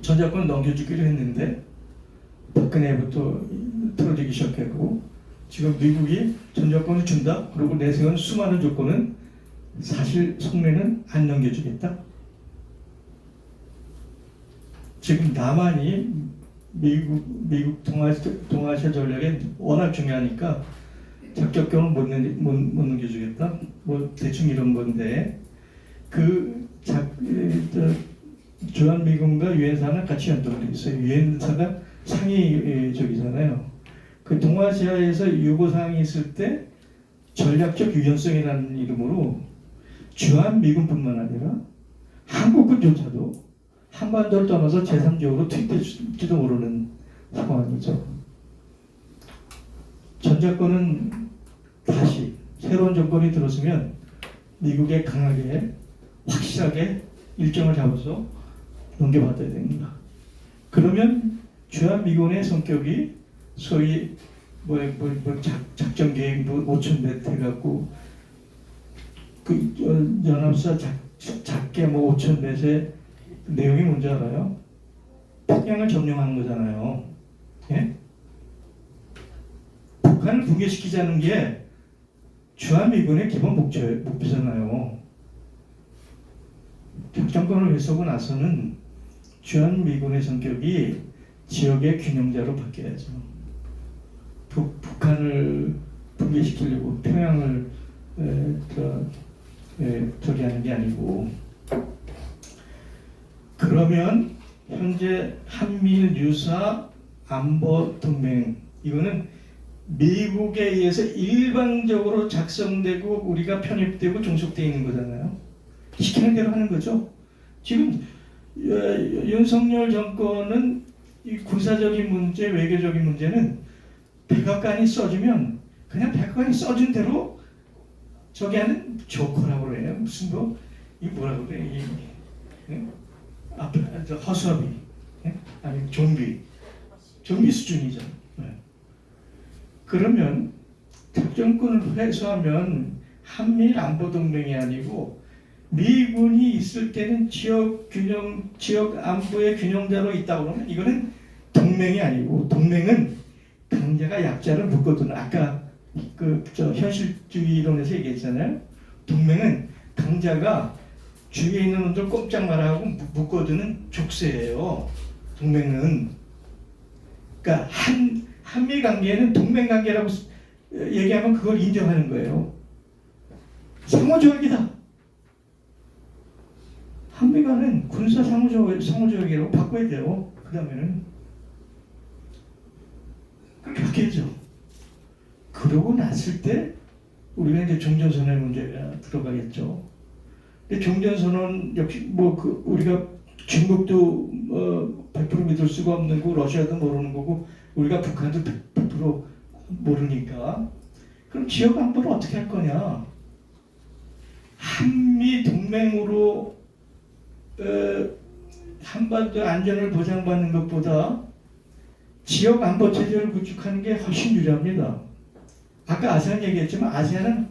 전자권 넘겨주기로 했는데 박근혜부터 틀어지기 시작했고 지금 미국이 전자권을 준다. 그리고 내세운 수많은 조건은 사실 속내는 안 넘겨주겠다. 지금 남한이 미국 동아시아 전략에 워낙 중요하니까 작전권을 못 넘겨주겠다. 뭐 대충 이런 건데 주한미군과 유엔사는 같이 연동돼 있어요. 유엔사가 상위 적이잖아요. 그 동아시아에서 요구사항이 있을 때 전략적 유연성이라는 이름으로 주한미군뿐만 아니라 한국군조차도 한반도를 떠나서 제3지역으로 투입될지도 모르는 상황이죠. 전자권은 다시 새로운 정권이 들어서면 미국에 강하게 확실하게 일정을 잡아서 넘겨받아야 됩니다. 그러면 주한미군의 성격이 소위 작전 계획 5,000배 해갖고 그 연합사 작게 5,000배의 내용이 뭔지 알아요? 평양을 점령하는 거잖아요. 예? 북한을 붕괴시키자는 게 주한미군의 기본 목표잖아요. 작전권을 회수하고 나서는 주한미군의 성격이 지역의 균형자로 바뀌어야죠. 북한을 붕괴시키려고 평양을 저기 하는 게 아니고 그러면 현재 한미일 유사 안보 동맹 이거는 미국에 의해서 일방적으로 작성되고 우리가 편입되고 종속되어 있는 거잖아요. 시키는 대로 하는 거죠. 지금 윤석열 정권은 이 군사적인 문제, 외교적인 문제는 백악관이 써주면 그냥 백악관이 써준 대로 저기 하는 조커라고 그래요. 무슨 이 뭐라고 그래? 허수아비, 아니 좀비 수준이죠. 그러면 작전권을 회수하면 한미일 안보 동맹이 아니고 미군이 있을 때는 지역 안보의 균형자로 있다고 그러면 이거는 동맹이 아니고 동맹은 강자가 약자를 묶어두는 아까 현실주의 이론에서 얘기했잖아요. 동맹은 강자가 주위에 있는 놈들 꼼짝 말아하고 묶어두는 족쇄예요. 동맹은 그러니까 한미 관계는 동맹 관계라고 얘기하면 그걸 인정하는 거예요. 상호조약이다. 한미 간은 군사 상호조약이라고 바꿔야 돼요. 그 다음에는 그렇게 바뀌죠. 그러고 났을 때 우리가 이제 종전선언의 문제가 들어가겠죠. 근데 종전선언 역시 우리가 중국도 100% 믿을 수가 없는 거고 러시아도 모르는 거고 우리가 북한도 100% 모르니까 그럼 지역 안보를 어떻게 할 거냐? 한미 동맹으로 한반도 안전을 보장받는 것보다 지역 안보 체제를 구축하는 게 훨씬 유리합니다. 아까 아세안 얘기했지만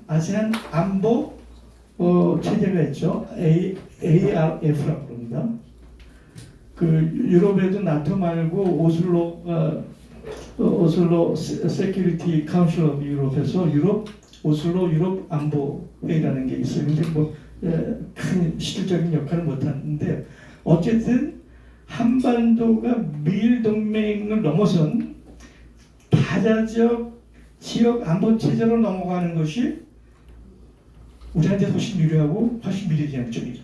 아세안 안보 체제가 있죠. ARF라고 합니다. 그 유럽에도 나토 말고 오슬로 세큐리티 카운슬 오브 유럽에서 오슬로 유럽 안보 회의라는 게 있어요. 근데 큰 실질적인 역할을 못 하는데 어쨌든 한반도가 미일 동맹을 넘어선 다자적 지역 안보 체제로 넘어가는 것이 우리한테 훨씬 유리하고 훨씬 미래지향 쪽이죠.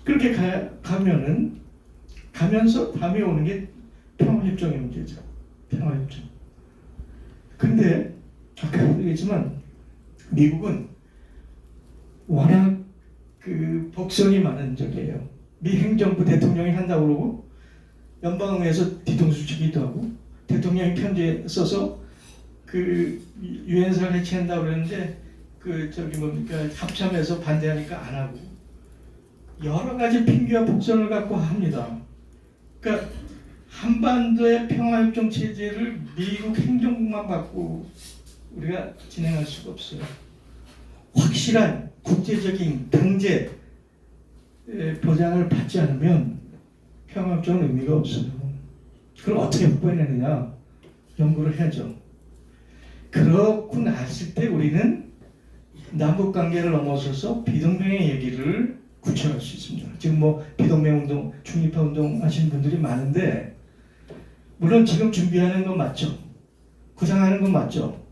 그렇게 가면서 다음에 오는 게 평화협정의 문제죠. 평화협정. 근데 아까 얘기했지만 미국은 워낙 그 복선이 많은 적이에요. 미 행정부 대통령이 한다고 그러고 연방에서 뒤통수 치기도 하고 대통령이 편지 써서 그 유엔사를 해체한다고 그랬는데 그 저기 뭡니까 합참에서 반대하니까 안 하고 여러 가지 핑계와 복선을 갖고 합니다. 그러니까 한반도의 평화협정 체제를 미국 행정부만 받고 우리가 진행할 수가 없어요. 확실한 국제적인 강제 보장을 받지 않으면 평화협정은 의미가 없어요. 그럼 어떻게 확보해내느냐? 연구를 해야죠. 그렇고 났을 때 우리는 남북관계를 넘어서서 비동맹의 얘기를 구체화할 수 있습니다. 지금 뭐 비동맹 운동, 중립화 운동 하시는 분들이 많은데 물론 지금 준비하는 건 맞죠. 구상하는 건 맞죠.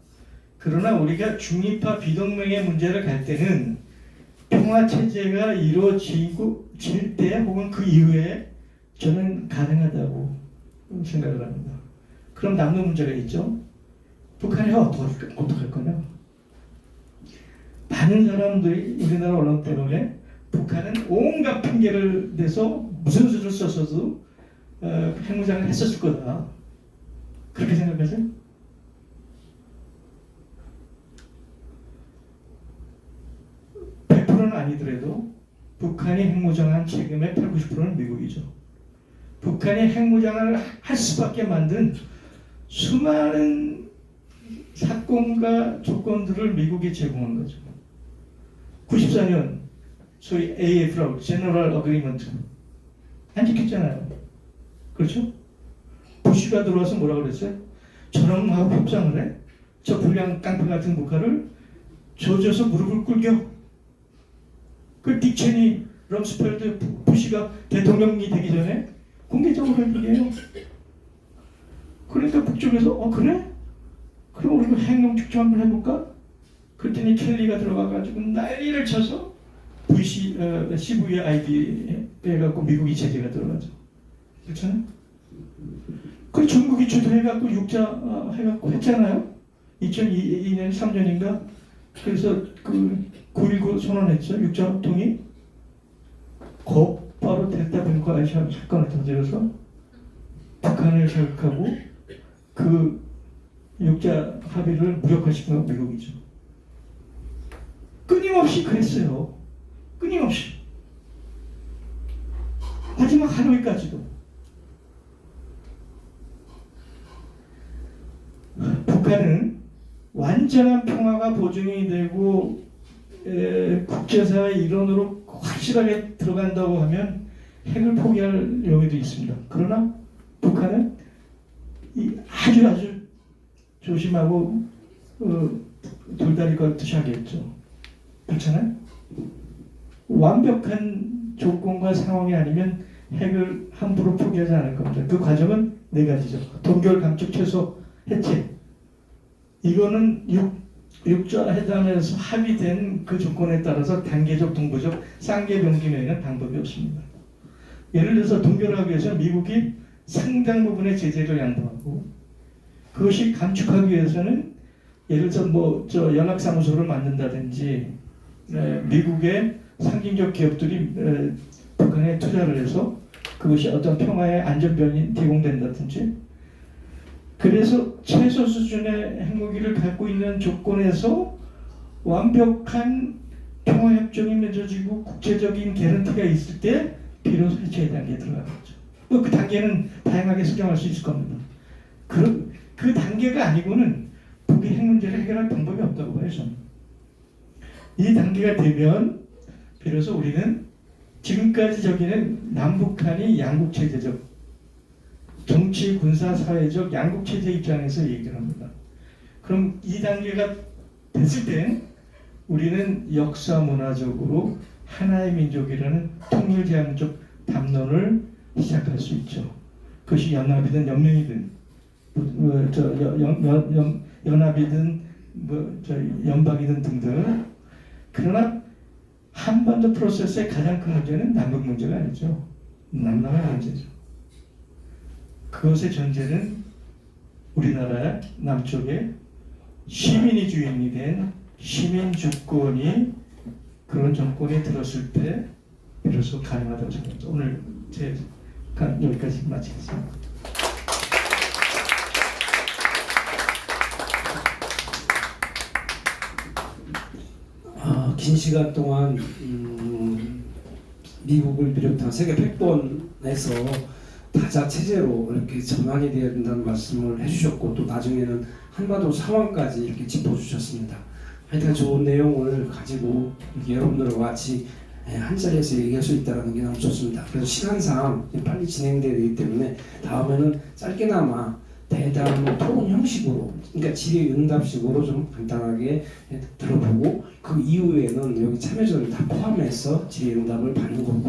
그러나 우리가 중립화 비동맹의 문제를 갈 때는 평화체제가 이루어질 때 혹은 그 이후에 저는 가능하다고 생각을 합니다. 그럼 남는 문제가 있죠. 북한이 어떻게 할 거냐? 많은 사람들이 우리나라 언론 때문에 북한은 온갖 핑계를 대서 무슨 수를 써서도 핵무장을 했었을 거다. 그렇게 생각하세요? 는 아니더라도 북한이 핵무장한 책임의 80~90%는 미국이죠. 북한이 핵무장을 할 수밖에 만든 수많은 사건과 조건들을 미국이 제공한 거죠. 94년 소위 AF라고 General Agreement 안 지켰잖아요. 그렇죠? 부시가 들어와서 뭐라고 그랬어요? 저놈하고 협상을 해? 저 불량 깡패 같은 북한을 조져서 무릎을 꿇겨. 그 딕체니, 럼스펠드, 부시가 대통령이 되기 전에 공개적으로 한 얘기예요. 그러니까 북쪽에서 그래? 그럼 우리가 핵용 축제 한번 해볼까? 그랬더니 켈리가 들어가가지고 난리를 쳐서 CVID 해갖고 미국이 제재가 들어가죠. 그렇잖아요? 그 중국이 주도해갖고 육자 해갖고 했잖아요. 2002년 3년인가? 그래서 그 9.19 선언했죠. 육자 통일. 곧바로 델타 뱅크 아시아 사건을 터뜨려서 북한을 자극하고 그 육자 합의를 무력화시킨 건 미국이죠. 끊임없이 그랬어요. 끊임없이. 마지막 하노이까지도. 북한은 완전한 평화가 보증이 되고 국제사회의 일원으로 확실하게 들어간다고 하면 핵을 포기할 용의도 있습니다. 그러나 북한은 아주 조심하고 돌다리 걷듯이 하겠죠. 그렇잖아요? 완벽한 조건과 상황이 아니면 핵을 함부로 포기하지 않을 겁니다. 그 과정은 네 가지죠. 동결, 감축, 최소, 해체. 이거는 육자 회담에서 합의된 그 조건에 따라서 단계적, 동부적, 쌍계병기 외에는 방법이 없습니다. 예를 들어서 동결하기 위해서는 미국이 상당 부분의 제재를 양보하고 그것이 감축하기 위해서는 예를 들어서 연합사무소를 만든다든지 미국의 상징적 기업들이 북한에 투자를 해서 그것이 어떤 평화의 안전변이 제공된다든지 그래서 최소 수준의 핵무기를 갖고 있는 조건에서 완벽한 평화협정이 맺어지고 국제적인 개런티가 있을 때 비로소 해체 단계에 들어가겠죠. 그 단계는 다양하게 설정할 수 있을 겁니다. 그 단계가 아니고는 북의 핵 문제를 해결할 방법이 없다고 봐요, 저는. 이 단계가 되면 비로소 우리는 지금까지 저기는 남북한이 양국체제적 정치, 군사, 사회적 양국체제 입장에서 얘기를 합니다. 그럼 이 단계가 됐을 때 우리는 역사 문화적으로 하나의 민족이라는 통일제한적 담론을 시작할 수 있죠. 그것이 연합이든 연맹이든 연합이든 연방이든 등등. 그러나 한반도 프로세스의 가장 큰 문제는 남북 문제가 아니죠. 남남의 문제죠. 그것의 전제는 우리나라 남쪽에 시민이 주인이 된 시민 주권이 그런 정권이 들었을 때 비로소 가능하다고 생각합니다. 오늘 제 여기까지 마치겠습니다. 긴 시간 동안 미국을 비롯한 세계 패권에서 다자 체제로 이렇게 전환이 되어야 된다는 말씀을 해주셨고 또 나중에는 한반도 상황까지 이렇게 짚어주셨습니다. 하여튼 좋은 내용을 가지고 이렇게 여러분들과 같이 한 자리에서 얘기할 수 있다는 게 너무 좋습니다. 그래서 시간상 빨리 진행되어야 되기 때문에 다음에는 짧게나마 대담 토론 형식으로, 그러니까 질의응답식으로 좀 간단하게 들어보고 그 이후에는 여기 참여자를 다 포함해서 질의응답을 받는 걸로